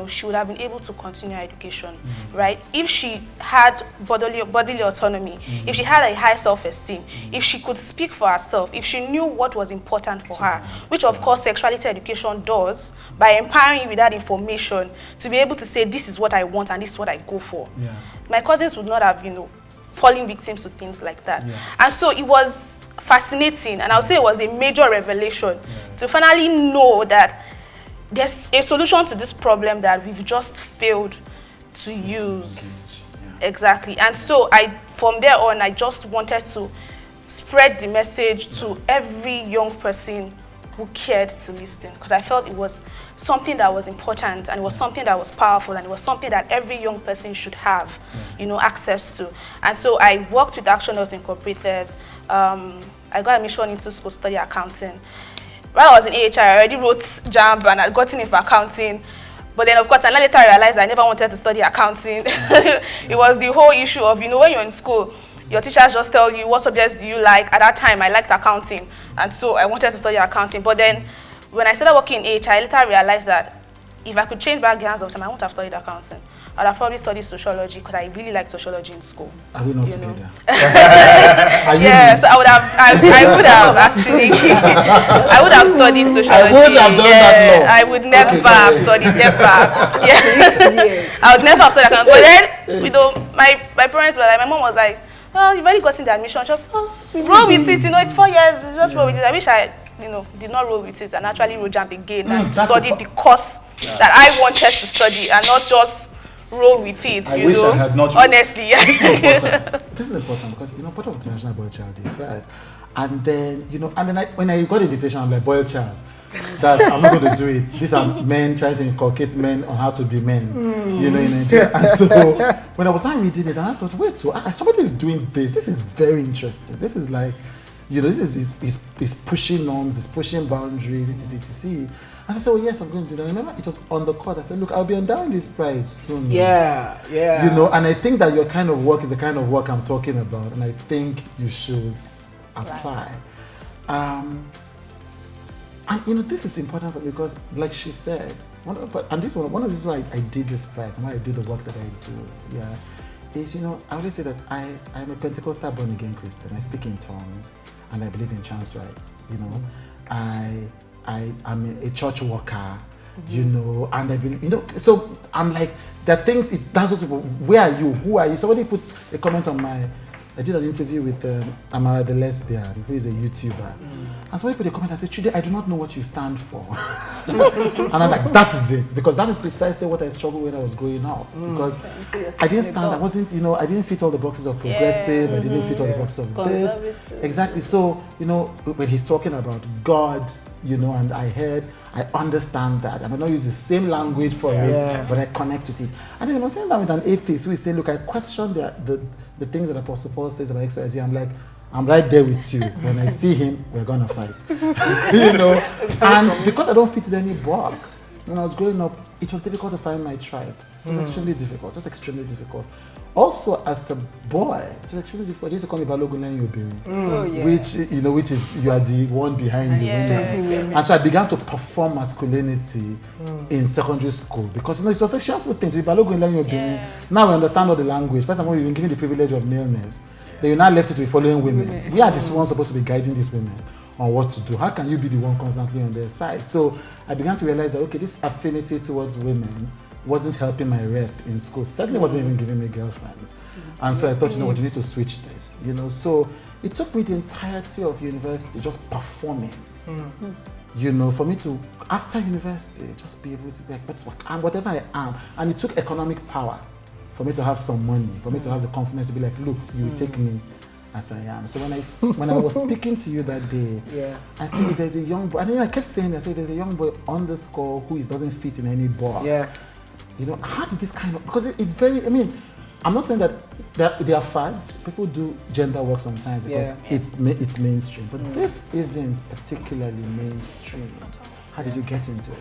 She would have been able to continue her education, right? If she had bodily autonomy, if she had a high self-esteem, if she could speak for herself, if she knew what was important for her, which of course sexuality education does, by empowering you with that information to be able to say, this is what I want and this is what I go for. Yeah. My cousins would not have, falling victims to things like that. Yeah. And so it was fascinating, and I would say it was a major revelation to finally know that there's a solution to this problem that we've just failed to use. Yeah. Exactly. And so from there on, I just wanted to spread the message to every young person who cared to listen, because I felt it was something that was important, and it was something that was powerful, and it was something that every young person should have, access to. And so I worked with Action Health Incorporated. I got admission into school to study accounting. While I was in AHI, I already wrote JAMB and I'd gotten in for accounting. But then, of course, I later realized I never wanted to study accounting. It was the whole issue of, when you're in school, your teachers just tell you, what subjects do you like? At that time, I liked accounting. And so I wanted to study accounting. But then, when I started working in AHI, I later realized that if I could change back the hands of time, I wouldn't have studied accounting. I'd have probably studied sociology, because I really liked sociology in school. Are we not together? Yes, I would have actually. I would have studied sociology. I would have done that law. I would never have studied, never. Yeah. I would never have studied accounting. But then, my parents were like, my mom was like, well, you've already gotten the admission, just roll with it. It's 4 years, just roll with it. I wish I, did not roll with it and actually roll jump again and studied the course that I wanted to study, and not just roll with it, I wish I had not. Honestly, yes. This is important because, part of International Boy Child Day first. And then, when I got invitation, I'm like, boy child. I'm not going to do it. These are men trying to inculcate men on how to be men, in Nigeria. And so, when I was not reading it, and I thought, wait, so somebody is doing this. This is very interesting. This is like, this is pushing norms, it's pushing boundaries, etc. And I said, oh yes, I'm going to do that. I remember it was on the court. I said, look, I'll be endowing this prize soon. Yeah. And I think that your kind of work is the kind of work I'm talking about, and I think you should apply. Right. And this is important because, like she said, one of the reasons why I did this prize and why I do the work that I do, is, I always say that I'm a Pentecostal born again Christian. I speak in tongues and I believe in trans rights. I'm a church worker, and I believe, so I'm like, there are things, that's those people, where are you? Who are you? Somebody put a comment on I did an interview with Amara the lesbian, who is a YouTuber. And somebody put a comment and said, Chude, I do not know what you stand for. And I'm like, that is it. Because that is precisely what I struggled when I was growing up. Because I didn't stand, I wasn't, I didn't fit all the boxes of progressive, I didn't fit all the boxes of this. Exactly. So, when he's talking about God, and I understand that. I may not use the same language for it, but I connect with it. And then I'm saying that with an atheist who is saying, look, I question the things that Apostle Paul says about XYZ. I'm like, I'm right there with you. When I see him, we're gonna fight. And because I don't fit in any box, when I was growing up, it was difficult to find my tribe. It was extremely difficult, just extremely difficult. Also, as a boy, it was extremely difficult. They used to call me Balogun Yobiri, which is you are the one behind the women. And so I began to perform masculinity in secondary school because it was a shameful thing to be Balogun Yobiri. Now we understand all the language. First of all, you've been given the privilege of maleness. Then you're now left to be following women. We are the ones supposed to be guiding these women on what to do. How can you be the one constantly on their side? So I began to realize that okay, this affinity towards women wasn't helping my rep in school. Certainly wasn't even giving me girlfriends. And so I thought, you need to switch this. So it took me the entirety of university just performing. For me to, after university, just be able to be like, I'm whatever I am. And it took economic power for me to have some money, for me to have the confidence to be like, look, you take me as I am. So when I was speaking to you that day, I said, if there's a young boy, I kept saying, I said, there's a young boy _ who doesn't fit in any box. How did this kind of, because it's very, I'm not saying that there are fads. People do gender work sometimes because it's mainstream, but this isn't particularly mainstream. How did you get into it?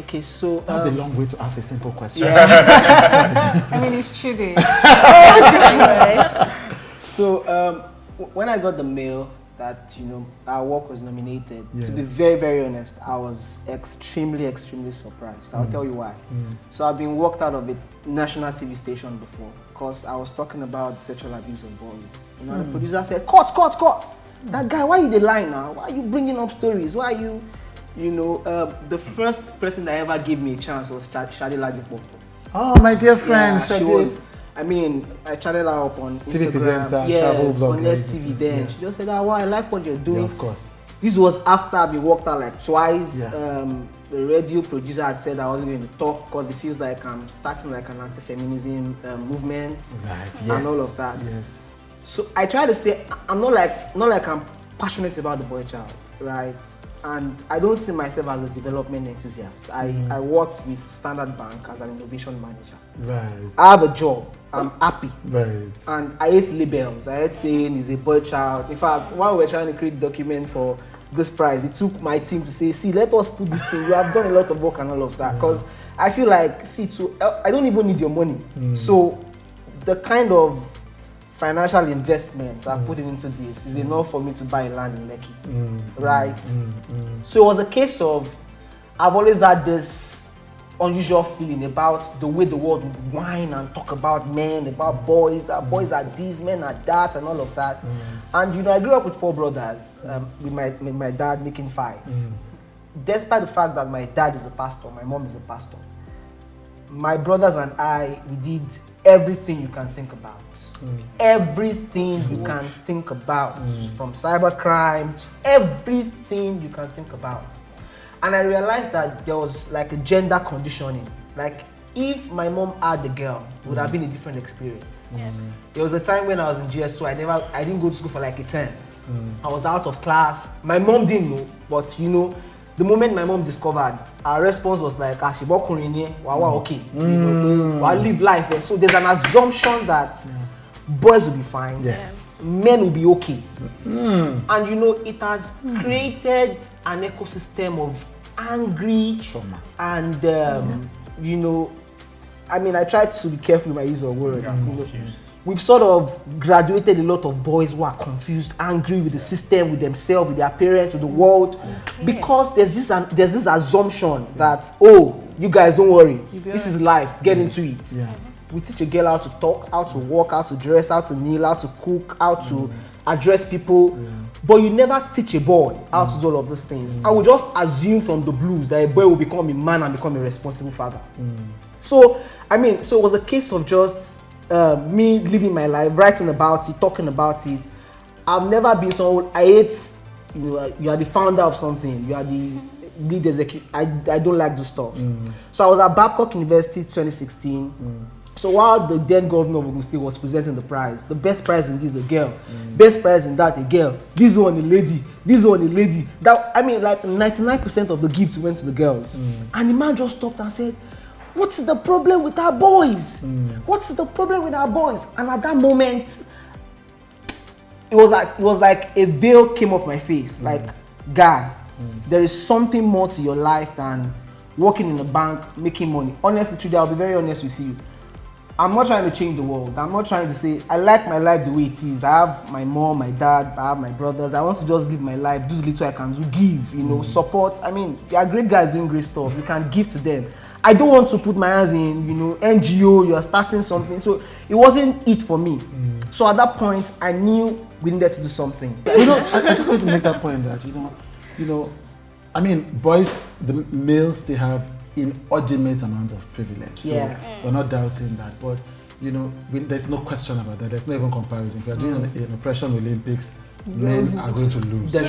Okay, so that was a long way to ask a simple question. Yeah. I mean, it's Chude. So when I got the mail that our work was nominated, to be very, very honest, I was extremely surprised. I'll tell you why. So I've been worked out of a national TV station before because I was talking about sexual abuse of boys. The producer said, cut. That guy, why are you the line now? Why are you bringing up stories? Why are you, the first person that ever gave me a chance was Shade Ladipo. Oh, my dear friend, yeah, she was. I chatted her up on TV Instagram, presenter, travel blogger, on STV then. Yeah. She just said, "Oh, I like what you're doing." Yeah, of course. This was after I've been worked out like twice. Yeah. The radio producer had said I wasn't going to talk because it feels like I'm starting like an anti-feminism movement, and all of that. Yes. So I try to say I'm not like I'm passionate about the boy child, right? And I don't see myself as a development enthusiast. I work with Standard Bank as an innovation manager. Right. I have a job. I'm happy. Right. And I hate labels. I hate saying he's a boy child. In fact, while we were trying to create the document for this prize, it took my team to say, see, let us put this thing. You have done a lot of work and all of that. Because I feel like, I don't even need your money. So the kind of financial investment I put into this is enough for me to buy land in Lekki, right? So it was a case of, I've always had this unusual feeling about the way the world would whine and talk about men, about boys. Boys are this, men are that, and all of that. And I grew up with 4 brothers, with my dad making 5. Despite the fact that my dad is a pastor, my mom is a pastor, my brothers and I, we did everything you can think about. Everything you can think about, from cybercrime to everything you can think about. And I realized that there was like a gender conditioning. Like if my mom had a girl, it would have been a different experience. There was a time when I was in GS2, I didn't go to school for like a term. I was out of class. My mom didn't know, but the moment my mom discovered, our response was like, okay, I'll live life. So there's an assumption that boys will be fine, men will be okay. And it has created an ecosystem of angry trauma. And I tried to be careful with my use of words. We've sort of graduated a lot of boys who are confused, angry with the system, with themselves, with their parents, with the world, because there's this assumption that, oh, you guys don't worry, this is life, get into it. We teach a girl how to talk, how to walk, how to dress, how to kneel, how to cook, how to address people, but you never teach a boy how to do all of those things. And we just assume from the blues that a boy will become a man and become a responsible father. So it was a case of just me living my life, writing about it, talking about it. I've never been someone, I hate, you are the founder of something, you are the lead executive. I don't like those stuff. So I was at Babcock University 2016. So while the then governor of Ogun State was presenting the prize, the best prize in this a girl, best prize in that a girl, this one a lady, this one a lady. That like 99% of the gifts went to the girls. And the man just stopped and said, "What is the problem with our boys? What is the problem with our boys?" And at that moment, it was like a veil came off my face. Like, guy, there is something more to your life than working in a bank, making money. Honestly, Chude, I'll be very honest with you. I'm not trying to change the world. I'm not trying to say, I like my life the way it is. I have my mom, my dad, I have my brothers. I want to just live my life, do the little I can do, give, support. There are great guys doing great stuff. You can give to them. I don't want to put my hands in, NGO, you are starting something. So it wasn't it for me. So at that point, I knew we needed to do something. I just want to make that point that, boys, the males, they have inordinate amount of privilege. So we're not doubting that. But, there's no question about that. There's no even comparison. If you're doing an oppression Olympics, men are going to lose. They're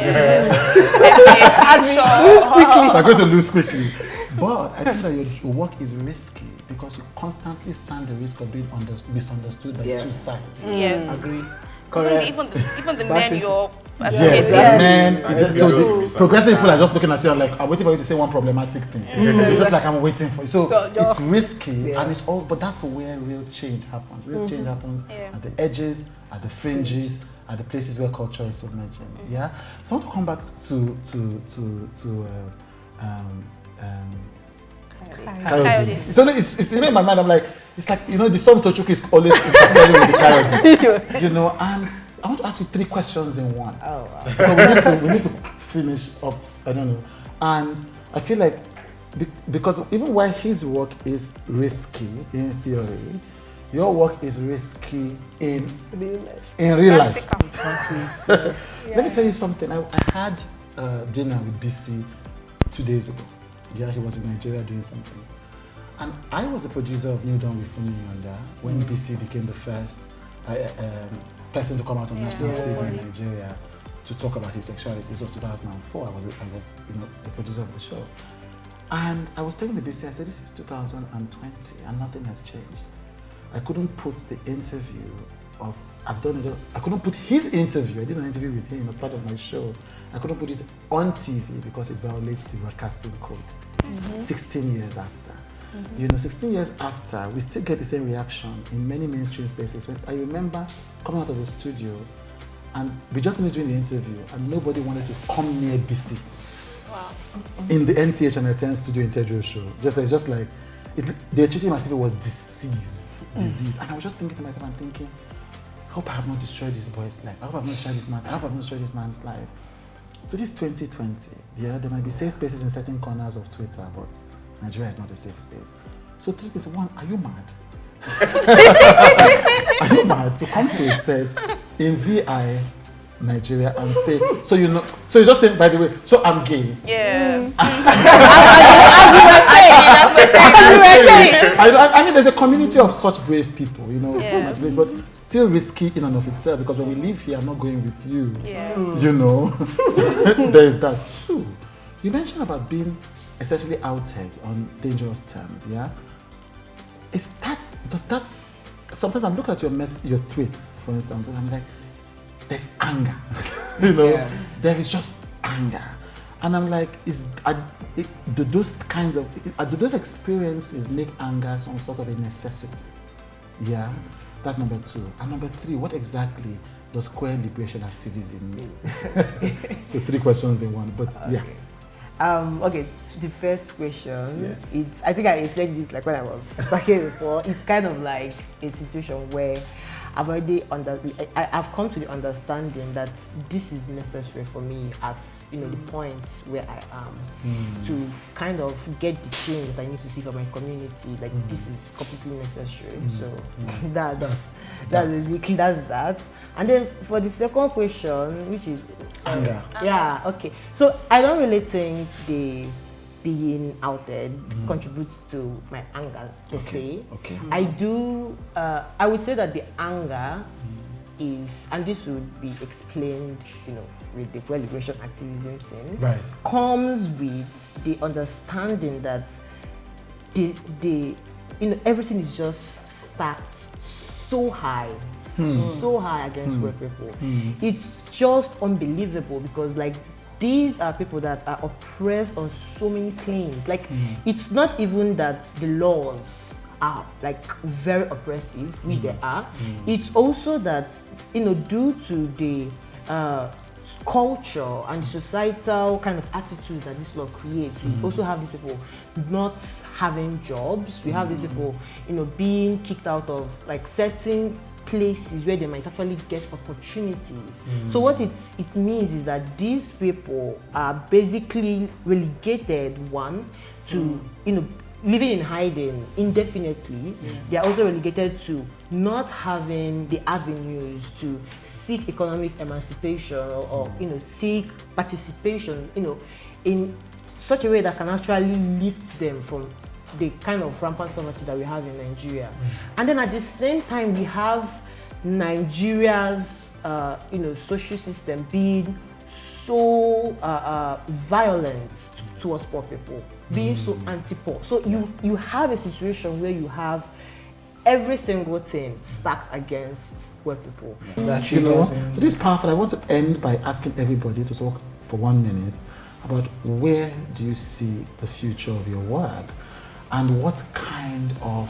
going to lose quickly. But I think that your work is risky because you constantly stand the risk of being misunderstood by two sides. Yes. Agree? Correct. Even the men you're Yes, advocating. so the progressive people are just looking at you and like, I'm waiting for you to say one problematic thing. It's just like I'm waiting for you. So it's risky and it's all, but that's where real change happens. Real change happens at the edges, at the fringes, at the places where culture is submerging. Yeah. So I want to come back to Coyote. So it's in my mind. I'm like, it's like, you know, the song Tochukwu is always interfering with the Coyote. You know, and I want to ask you 3 questions in one. Oh, wow. So we need to finish up. I don't know, and I feel like because even while his work is risky in theory, your work is risky in real life. Let me tell you something. I had dinner with BC 2 days ago. Yeah, he was in Nigeria doing something. And I was the producer of New Dawn with Funmi Yonda when BC became the first person to come out on national TV in Nigeria to talk about his sexuality. This was 2004. I was the producer of the show. And I was telling the BC, I said, this is 2020 and nothing has changed. I couldn't put the interview of, I couldn't put his interview, I did an interview with him as part of my show. I couldn't put it on TV because it violates the broadcasting code. 16 years after. You know, 16 years after, we still get the same reaction in many mainstream spaces. When I remember coming out of the studio and we just finished doing the interview and nobody wanted to come near BC. Wow. In the NTH and 10 studio interview show. It's just like, they're treating him as if it was disease. And I was just thinking to myself and thinking, I hope I have not destroyed this boy's life. I hope I have not destroyed this man. I hope I have not destroyed this man's life. So this 2020, yeah, there might be safe spaces in certain corners of Twitter, but Nigeria is not a safe space. So 3 things. 1, are you mad? Are you mad to come to a set in VI Nigeria and say, so you just say, by the way, so I'm gay. Yeah. I mean, there's a community of such brave people, you know, but still risky in and of itself because when we leave here, I'm not going with you. Yes. You know, there's that. 2, you mentioned about being essentially outed on dangerous terms, yeah? Sometimes I'm looking at your tweets, for instance, and I'm like, there's anger, you know, there is just anger. And I'm like, do those experiences make anger some sort of a necessity? Yeah, that's number 2. And number 3, what exactly does queer liberation activism mean? So 3 questions in one, but yeah. Okay, the first question, I think I explained this like when I was talking before. It's kind of like a situation where I've come to the understanding that this is necessary for me at the point where I am to kind of get the change that I need to see for my community. Like this is completely necessary. So that's basically that. And then for the second question, which is anger. Yeah. Okay. So I don't really think the being outed contributes to my anger per se. Okay. I do. I would say that the anger is, and this would be explained, with the queer liberation activism thing, right, comes with the understanding that everything is just stacked so high. So high against queer people. It's just unbelievable because these are people that are oppressed on so many planes. It's not even that the laws are very oppressive, which they are. It's also that due to the culture and the societal kind of attitudes that this law creates, we also have these people not having jobs. We have these people being kicked out of certain places where they might actually get opportunities. So what it means is that these people are basically relegated, one, to living in hiding indefinitely. They are also relegated to not having the avenues to seek economic emancipation or seek participation in such a way that can actually lift them from the kind of rampant poverty that we have in Nigeria. And then at the same time, we have Nigeria's social system being so violent towards poor people, being so anti-poor. So you have a situation where you have every single thing stacked against where people. So this is powerful. I want to end by asking everybody to talk for 1 minute about where do you see the future of your work, and what kind of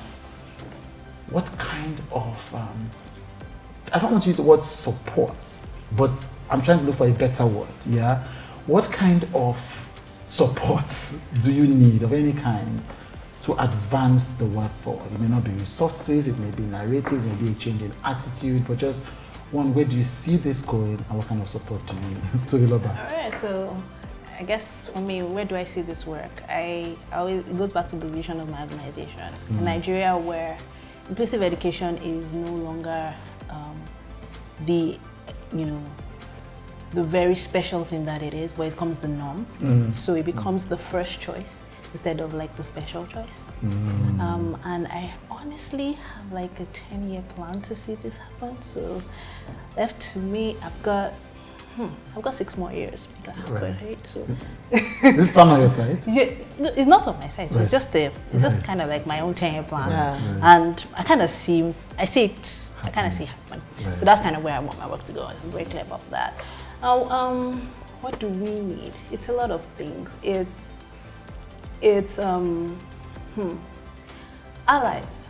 I don't want to use the word support, but I'm trying to look for a better word. Yeah, what kind of support do you need of any kind to advance the work forward? It may not be resources, it may be narratives, it may be a change in attitude, but just one, where do you see this going, and what kind of support do you need? Tobiloba. All right, so I guess for me, where do I see this work? It goes back to the vision of my organization. In Nigeria, where inclusive education is no longer the very special thing that it is, but it becomes the norm. So it becomes the first choice instead of like the special choice. And I honestly have like a 10-year plan to see this happen. So left to me, I've got 6 more years. Right. So this plan on your side? Yeah, it's not on my side. So it's just just kind of like my own 10-year plan. And I kind of see it happen. So that's kind of where I want my work to go. I'm very clear about that. Now, what do we need? It's a lot of things. It's allies.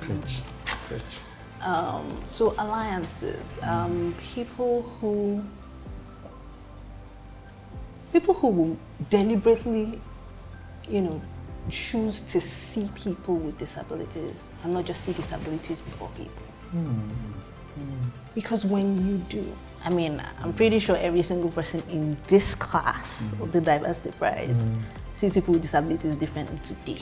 Preach. So alliances, people who will deliberately, choose to see people with disabilities and not just see disabilities before people. Because when you do, I'm pretty sure every single person in this class of the Diversity Prize sees people with disabilities differently today.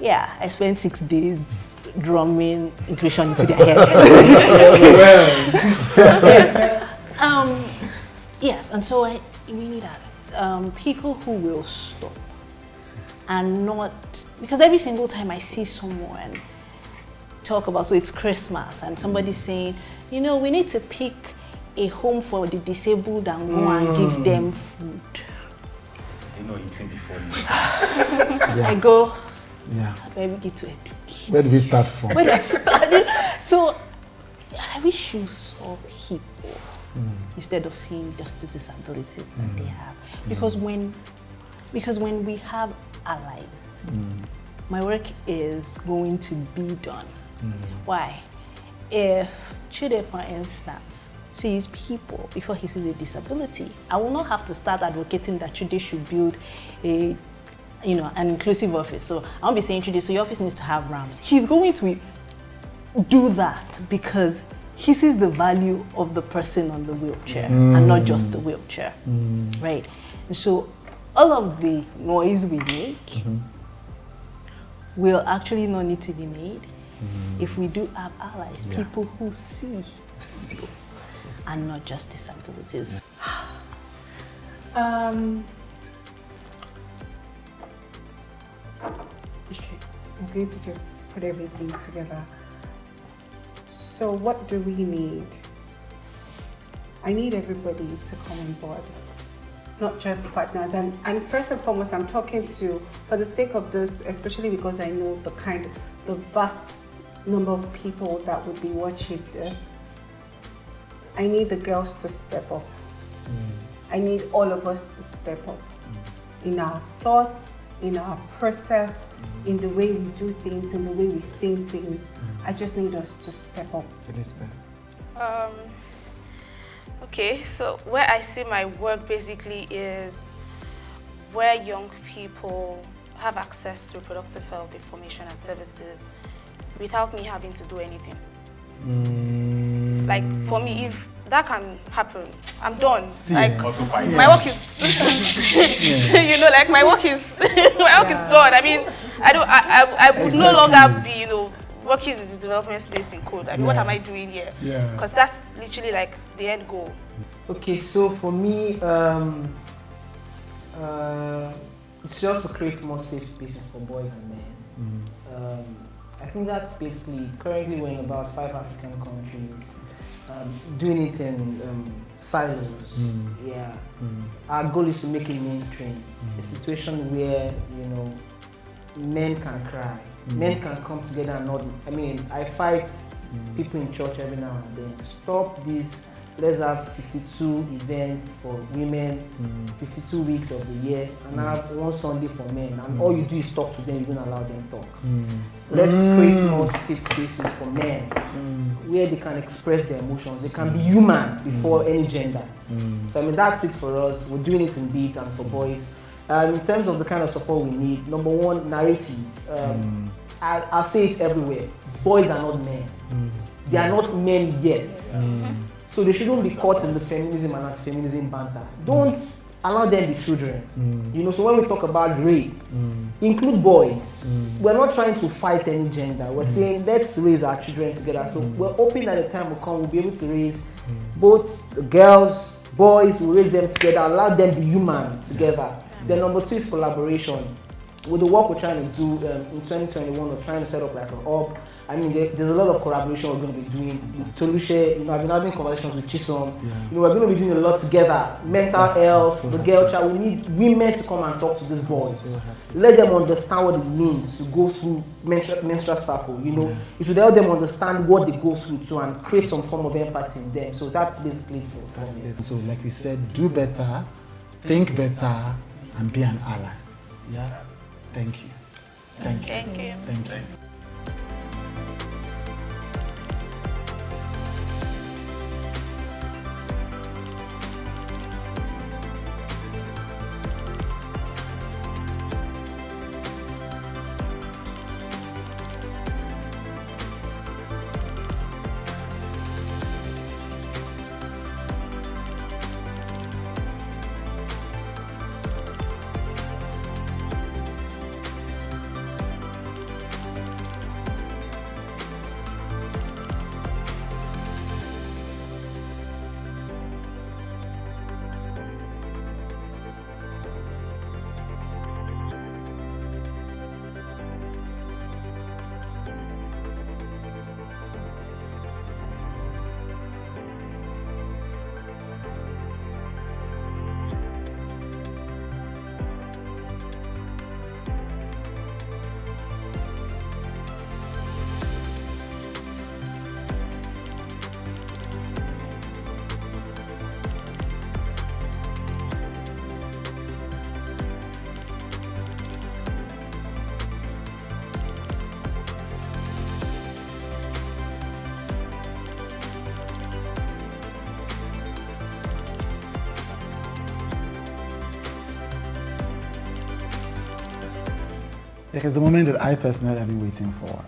Yeah, I spent 6 days drumming inclusion into their heads. Yes, and so we need allies. People who will stop and not, because every single time I see someone talk about, so it's Christmas and somebody's saying, we need to pick a home for the disabled and go and give them food. Eating before me. I go, Yeah. where we get to educate. Where do we start from? Where do I start? So I wish you saw people instead of seeing just the disabilities that they have. Because when we have allies, my work is going to be done. Why? If Chude, for instance, sees people before he sees a disability, I will not have to start advocating that Chude should build an inclusive office. So I won't be saying, Chude, so your office needs to have ramps. He's going to do that because he sees the value of the person on the wheelchair and not just the wheelchair, right? And so all of the noise we make will actually not need to be made if we do have allies, people who see and not just disabilities. Okay, I'm going to just put everything together. So what do we need? I need everybody to come on board, not just partners. And first and foremost, I'm talking to, for the sake of this, especially because I know the vast number of people that would be watching this, I need the girls to step up. I need all of us to step up in our thoughts, in our process, in the way we do things, in the way we think things. I just need us to step up. Elizabeth. Okay, so where I see my work basically is where young people have access to reproductive health information and services without me having to do anything. Like for me, if that can happen, I'm done. My work is, my work is done. I mean, I would no longer be, working in the development space in code. I mean, what am I doing here? Because that's literally like the end goal. Okay, so for me, it's just to create more safe spaces for boys and men. I think that's basically, currently we're in about 5 African countries, doing it in silos. Our goal is to make it mainstream. A situation where, men can cry. Men can come together and not. I mean, I fight people in church every now and then. Stop this. Let's have 52 events for women, 52 weeks of the year, and have one Sunday for men. And all you do is talk to them, you don't allow them to talk. Let's create more safe spaces for men where they can express their emotions. They can be human before any gender. So I mean, that's it for us. We're doing it in beats and for boys. In terms of the kind of support we need, number one, narrative. I'll say it everywhere. Boys are not men. They are not men yet. So they shouldn't be caught in the feminism and anti-feminism banter. Don't allow them to be children. You know, so when we talk about rape, include boys. We're not trying to fight any gender. We're saying let's raise our children together. So we're hoping that the time will come, we'll be able to raise both the girls, boys, we'll raise them together, allow them to be human together. Then number two is collaboration. With the work we're trying to do in 2021, we're trying to set up like a hub. I mean, there's a lot of collaboration we're going to be doing. Tolushe, you know, I've been having conversations with Chisom. You know, we're going to be doing a lot together. Mental health, the girl child. We need women to come and talk to these boys. Let them understand what it means to go through menstrual cycle. You know, it should help them understand what they go through too and create some form of empathy in them. So that's basically for me. So, like we said, do better, think better, and be an ally. Yeah. Thank you. Thank you. Thank you. Thank you. It's the moment that I personally have been waiting for.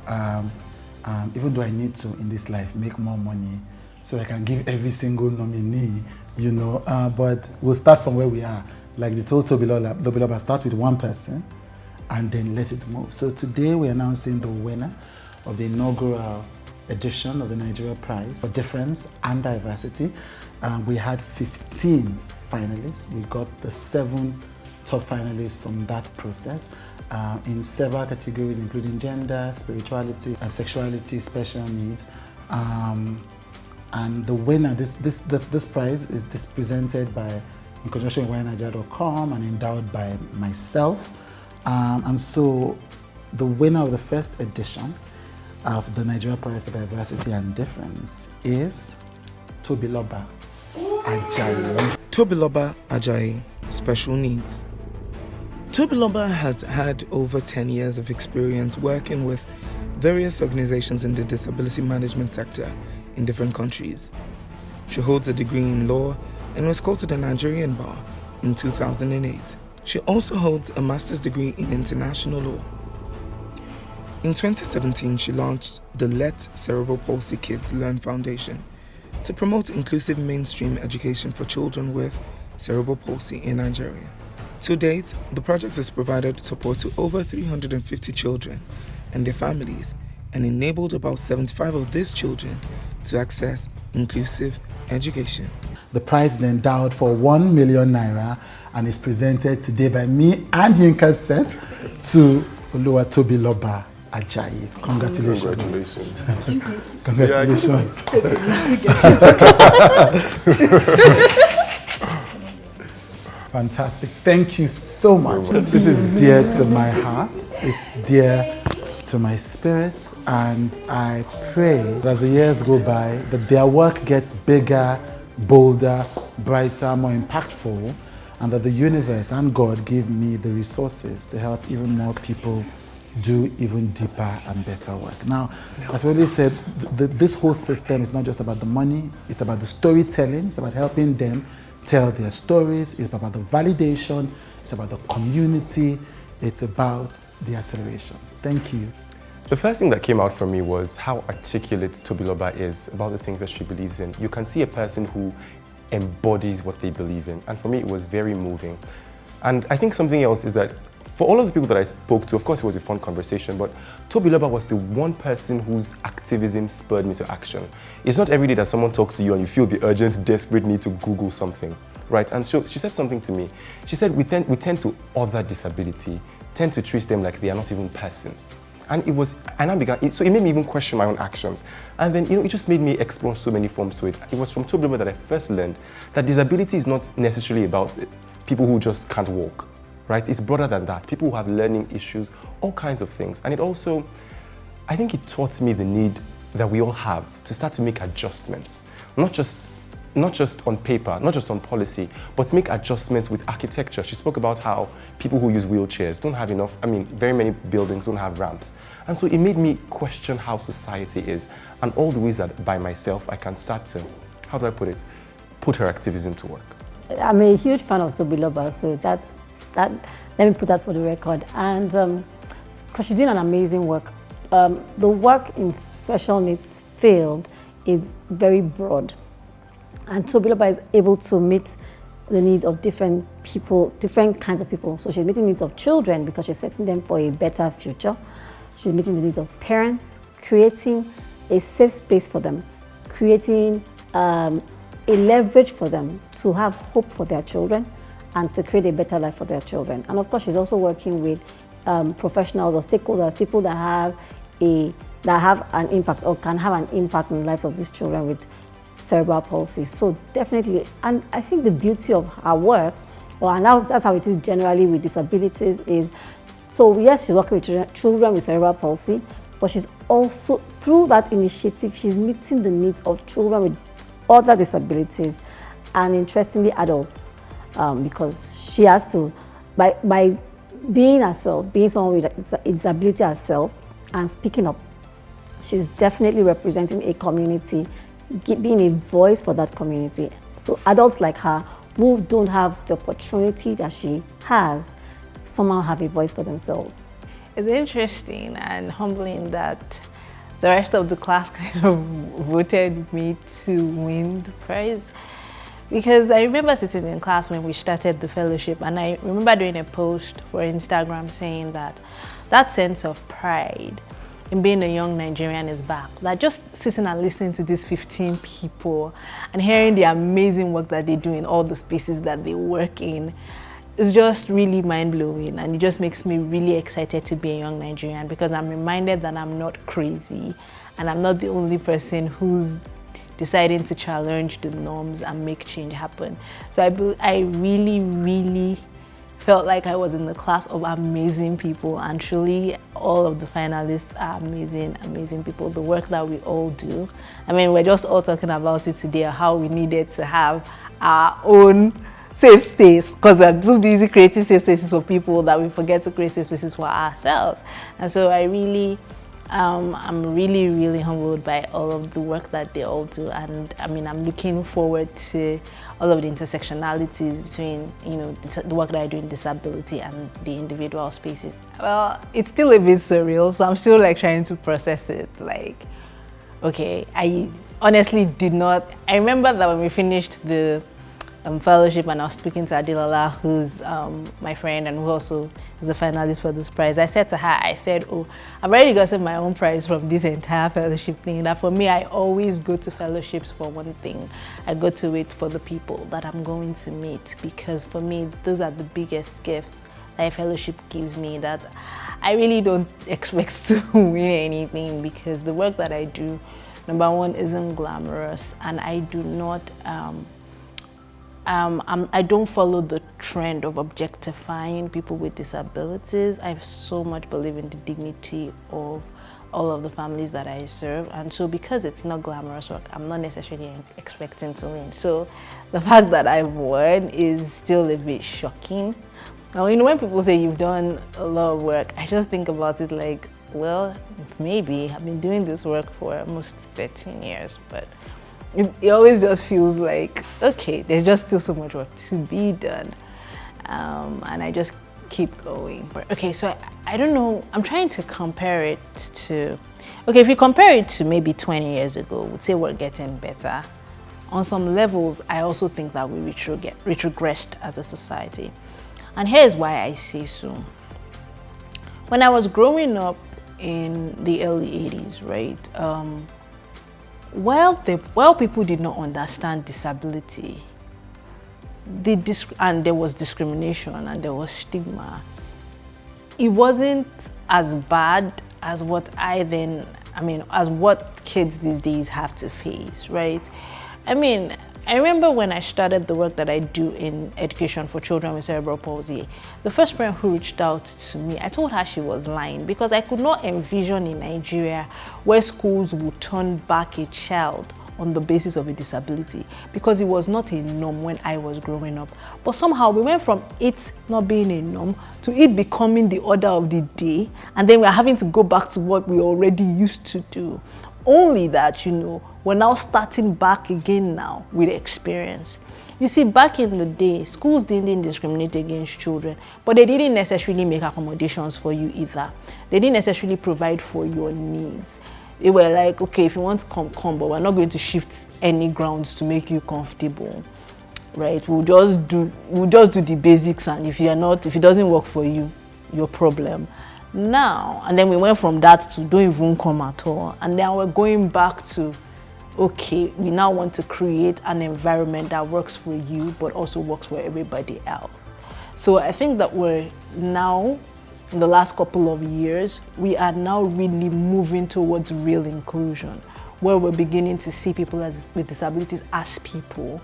Even though I need to, in this life, make more money so I can give every single nominee, you know, but we'll start from where we are. Like they told Tobiloba, start with one person and then let it move. So today we're announcing the winner of the inaugural edition of the Nigeria Prize for Difference and Diversity. We had 15 finalists. We got the 7 top finalists from that process in several categories, including gender, spirituality, sexuality, special needs. And the winner, this prize is presented by, in conjunction with WineNigeria.com and endowed by myself. And so the winner of the first edition of the Nigeria Prize for Diversity and Difference is Tobiloba Ajayi. Tobiloba Ajayi, special needs. Tobiloba has had over 10 years of experience working with various organizations in the disability management sector in different countries. She holds a degree in law and was called to the Nigerian bar in 2008. She also holds a master's degree in international law. In 2017, she launched the Let Cerebral Palsy Kids Learn Foundation to promote inclusive mainstream education for children with cerebral palsy in Nigeria. To date, the project has provided support to over 350 children and their families and enabled about 75 of these children to access inclusive education. The prize is endowed for 1 million naira and is presented today by me and Yinka Seth to Tobiloba Ajayi. Congratulations. Congratulations. Congratulations. Fantastic. Thank you so much. This is dear to my heart. It's dear to my spirit. And I pray that as the years go by, that their work gets bigger, bolder, brighter, more impactful, and that the universe and God give me the resources to help even more people do even deeper and better work. Now, as we already said, this whole system is not just about the money, it's about the storytelling, it's about helping them tell their stories, it's about the validation, it's about the community, it's about the acceleration. Thank you. The first thing that came out for me was how articulate Tobiloba is about the things that she believes in. You can see a person who embodies what they believe in, and for me it was very moving. And I think something else is that for all of the people that I spoke to, of course it was a fun conversation, but Tobiloba was the one person whose activism spurred me to action. It's not every day that someone talks to you and you feel the urgent, desperate need to Google something, right? And so she said something to me. She said, we tend to other disability, tend to treat them like they are not even persons. And so it made me even question my own actions. And then, it just made me explore so many forms to it. It was from Tobiloba that I first learned that disability is not necessarily about people who just can't walk, right? It's broader than that. People who have learning issues, all kinds of things. And it also, I think it taught me the need that we all have to start to make adjustments, not just on paper, not just on policy, but make adjustments with architecture. She spoke about how people who use wheelchairs don't have enough, very many buildings don't have ramps. And so it made me question how society is and all the ways that by myself I can start to, how do I put it, put her activism to work. I'm a huge fan of Tobiloba, so that, let me put that for the record. And because she's doing an amazing work. The work in special needs field is very broad. And Tobiloba is able to meet the needs of different people, different kinds of people. So she's meeting the needs of children because she's setting them for a better future. She's meeting the needs of parents, creating a safe space for them, creating a leverage for them to have hope for their children and to create a better life for their children. And of course, she's also working with professionals or stakeholders, people that have an impact or can have an impact in the lives of these children with cerebral palsy. So definitely, and I think the beauty of her work, and now that's how it is generally with disabilities, is, so yes, she's working with children with cerebral palsy, but she's also, through that initiative, she's meeting the needs of children with other disabilities and interestingly adults, because she has to, by being herself, being someone with a disability herself and speaking up, she's definitely representing a community, being a voice for that community. So adults like her who don't have the opportunity that she has somehow have a voice for themselves. It's interesting and humbling that the rest of the class kind of voted me to win the prize. Because I remember sitting in class when we started the fellowship, and I remember doing a post for Instagram saying that sense of pride in being a young Nigerian is back. Like just sitting and listening to these 15 people and hearing the amazing work that they do in all the spaces that they work in is just really mind-blowing, and it just makes me really excited to be a young Nigerian because I'm reminded that I'm not crazy and I'm not the only person who's deciding to challenge the norms and make change happen. So I really, really felt like I was in the class of amazing people, and truly all of the finalists are amazing, amazing people. The work that we all do, we're just all talking about it today, how we needed to have our own safe space because we're too busy creating safe spaces for people that we forget to create safe spaces for ourselves. And so I really, I'm really, really humbled by all of the work that they all do, and I'm looking forward to all of the intersectionalities between, the work that I do in disability and the individual spaces. Well, it's still a bit surreal, so I'm still trying to process it. Okay, I honestly did not. I remember that when we finished the fellowship and I was speaking to Tobiloba, who's my friend and who also is a finalist for this prize, I said to her, oh, I've already gotten my own prize from this entire fellowship thing. That for me, I always go to fellowships for one thing. I go to it for the people that I'm going to meet, because for me, those are the biggest gifts that a fellowship gives me, that I really don't expect to win anything, because the work that I do, number one, isn't glamorous, and I do not I don't follow the trend of objectifying people with disabilities. I so much believe in the dignity of all of the families that I serve, and so because it's not glamorous work, I'm not necessarily expecting to win. So the fact that I've won is still a bit shocking. Now, when people say you've done a lot of work, I just think about it like, well, maybe I've been doing this work for almost 13 years, but it always just feels like, okay, there's just still so much work to be done, and I just keep going. Okay, so I don't know, I'm trying to compare it to, okay, if you compare it to maybe 20 years ago, we'd say we're getting better. On some levels, I also think that we retrogressed as a society. And here's why I say so. When I was growing up in the early 80s, right, while people did not understand disability, and there was discrimination and there was stigma, it wasn't as bad as what as what kids these days have to face, right? I remember when I started the work that I do in education for children with cerebral palsy, the first parent who reached out to me, I told her she was lying because I could not envision in Nigeria where schools would turn back a child on the basis of a disability, because it was not a norm when I was growing up. But somehow we went from it not being a norm to it becoming the order of the day, and then we're having to go back to what we already used to do. Only that, we're now starting back again now with experience. You see, back in the day, schools didn't discriminate against children, but they didn't necessarily make accommodations for you either. They didn't necessarily provide for your needs. They were like, okay, if you want to come, but we're not going to shift any grounds to make you comfortable, right? We'll just do the basics, and if it doesn't work for you, your problem. Now, and then we went from that to don't even come at all, and now we're going back to, okay, we now want to create an environment that works for you but also works for everybody else. So I think that we're now, in the last couple of years, we are now really moving towards real inclusion, where we're beginning to see people with disabilities as people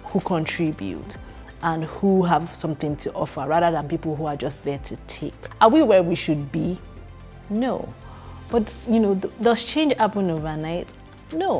who contribute and who have something to offer, rather than people who are just there to take. Are we where we should be? No. But, does change happen overnight? No.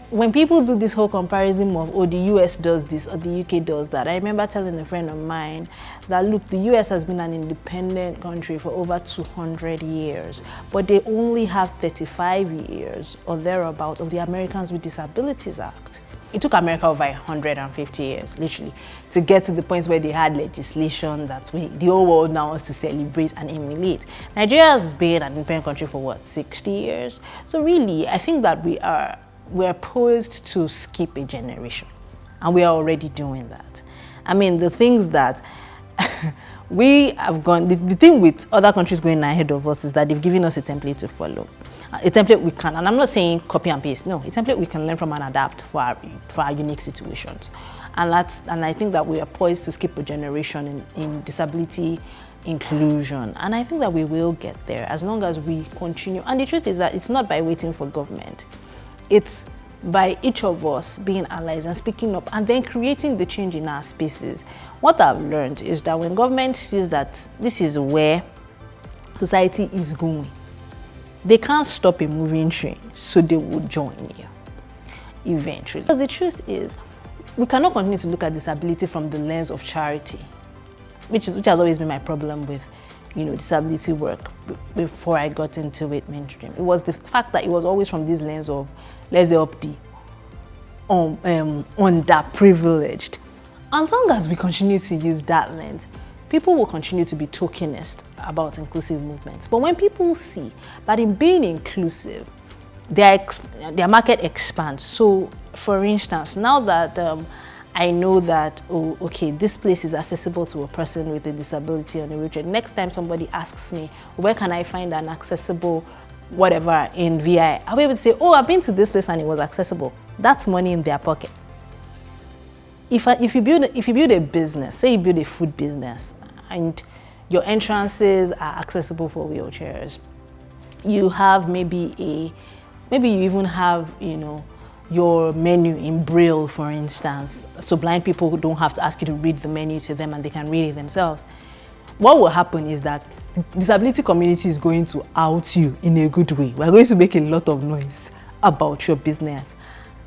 When people do this whole comparison of, oh, the US does this or the UK does that, I remember telling a friend of mine that, look, the US has been an independent country for over 200 years, but they only have 35 years or thereabout of the Americans with Disabilities Act. It took America over 150 years, literally, to get to the point where they had legislation that the whole world now wants to celebrate and emulate. Nigeria has been an independent country for 60 years? So really, I think that we're poised to skip a generation, and we are already doing that. The things that we have gone, the thing with other countries going ahead of us is that they've given us a template to follow. A template we can, and I'm not saying copy and paste, no, a template we can learn from and adapt for our unique situations. And I think that we are poised to skip a generation in disability inclusion. And I think that we will get there as long as we continue. And the truth is that it's not by waiting for government. It's by each of us being allies and speaking up and then creating the change in our spaces. What I've learned is that when government sees that this is where society is going, they can't stop a moving train, so they will join you eventually. Because the truth is, we cannot continue to look at disability from the lens of charity, which has always been my problem with, disability work before I got into it mainstream. It was the fact that it was always from this lens of let's help the underprivileged. As long as we continue to use that lens, people will continue to be tokenist about inclusive movements. But when people see that in being inclusive, their market expands. So, for instance, now that I know that, oh, okay, this place is accessible to a person with a disability on a wheelchair, next time somebody asks me, where can I find an accessible whatever in VI, I'll be able to say, oh, I've been to this place and it was accessible. That's money in their pocket. If you build a business, say you build a food business, and your entrances are accessible for wheelchairs, you have maybe you even have, your menu in Braille, for instance, so blind people who don't have to ask you to read the menu to them and they can read it themselves, what will happen is that the disability community is going to out you in a good way. We're going to make a lot of noise about your business.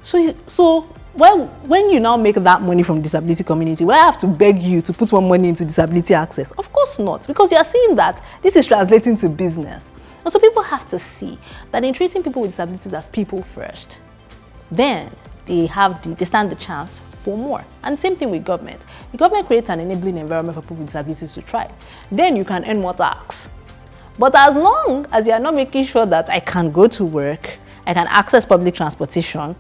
So when you now make that money from disability community, will I have to beg you to put more money into disability access? Of course not, because you are seeing that this is translating to business. And so people have to see that in treating people with disabilities as people first, then they stand the chance for more. And same thing with government. The government creates an enabling environment for people with disabilities to thrive. Then you can earn more tax. But as long as you are not making sure that I can go to work, I can access public transportation,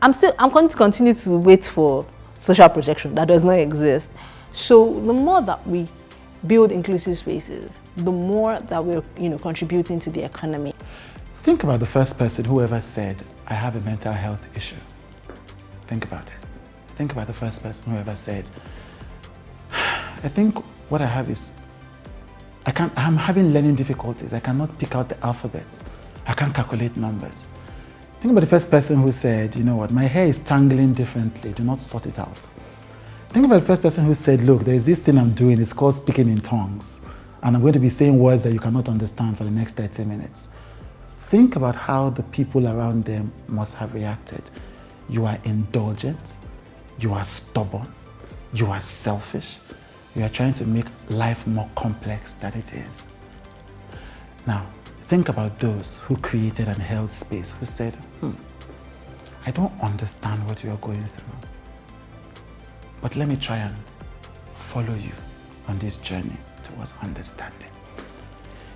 I'm going to continue to wait for social protection that does not exist. So the more that we build inclusive spaces, the more that we're contributing to the economy. Think about the first person who ever said, I have a mental health issue. Think about it. Think about the first person who ever said, I think what I have is, I'm having learning difficulties. I cannot pick out the alphabets. I can't calculate numbers. Think about the first person who said, you know what, my hair is tangling differently. Do not sort it out. Think about the first person who said, look, there is this thing I'm doing. It's called speaking in tongues. And I'm going to be saying words that you cannot understand for the next 30 minutes. Think about how the people around them must have reacted. You are indulgent. You are stubborn. You are selfish. You are trying to make life more complex than it is. Now, think about those who created and held space, who said, I don't understand what you are going through, but let me try and follow you on this journey towards understanding.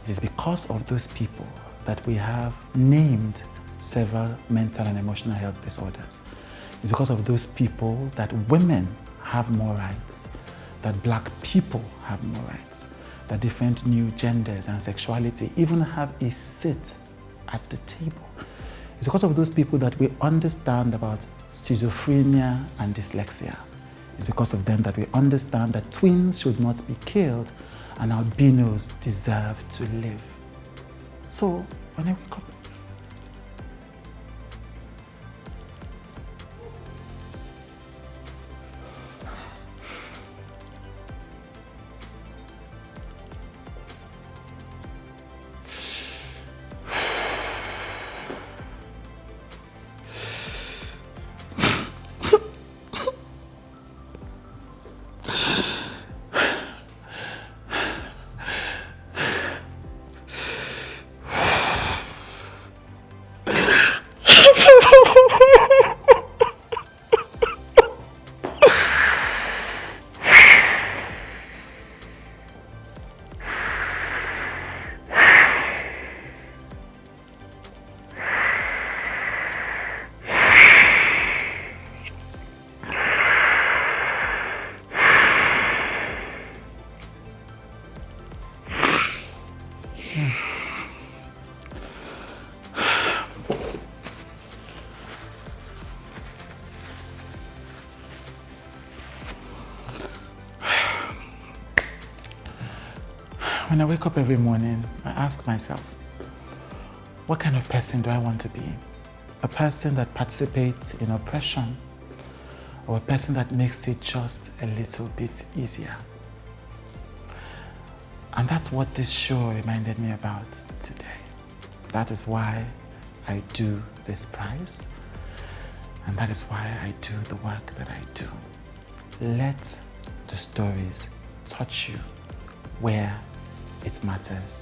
It is because of those people that we have named several mental and emotional health disorders. It's because of those people that women have more rights, that black people have more rights, that different new genders and sexuality even have a seat at the table. It's because of those people that we understand about schizophrenia and dyslexia. It's because of them that we understand that twins should not be killed and albinos deserve to live. So, when I wake up, when I wake up every morning, I ask myself, what kind of person do I want to be? A person that participates in oppression, or a person that makes it just a little bit easier? And that's what this show reminded me about today. That is why I do this prize, and that is why I do the work that I do. Let the stories touch you where it matters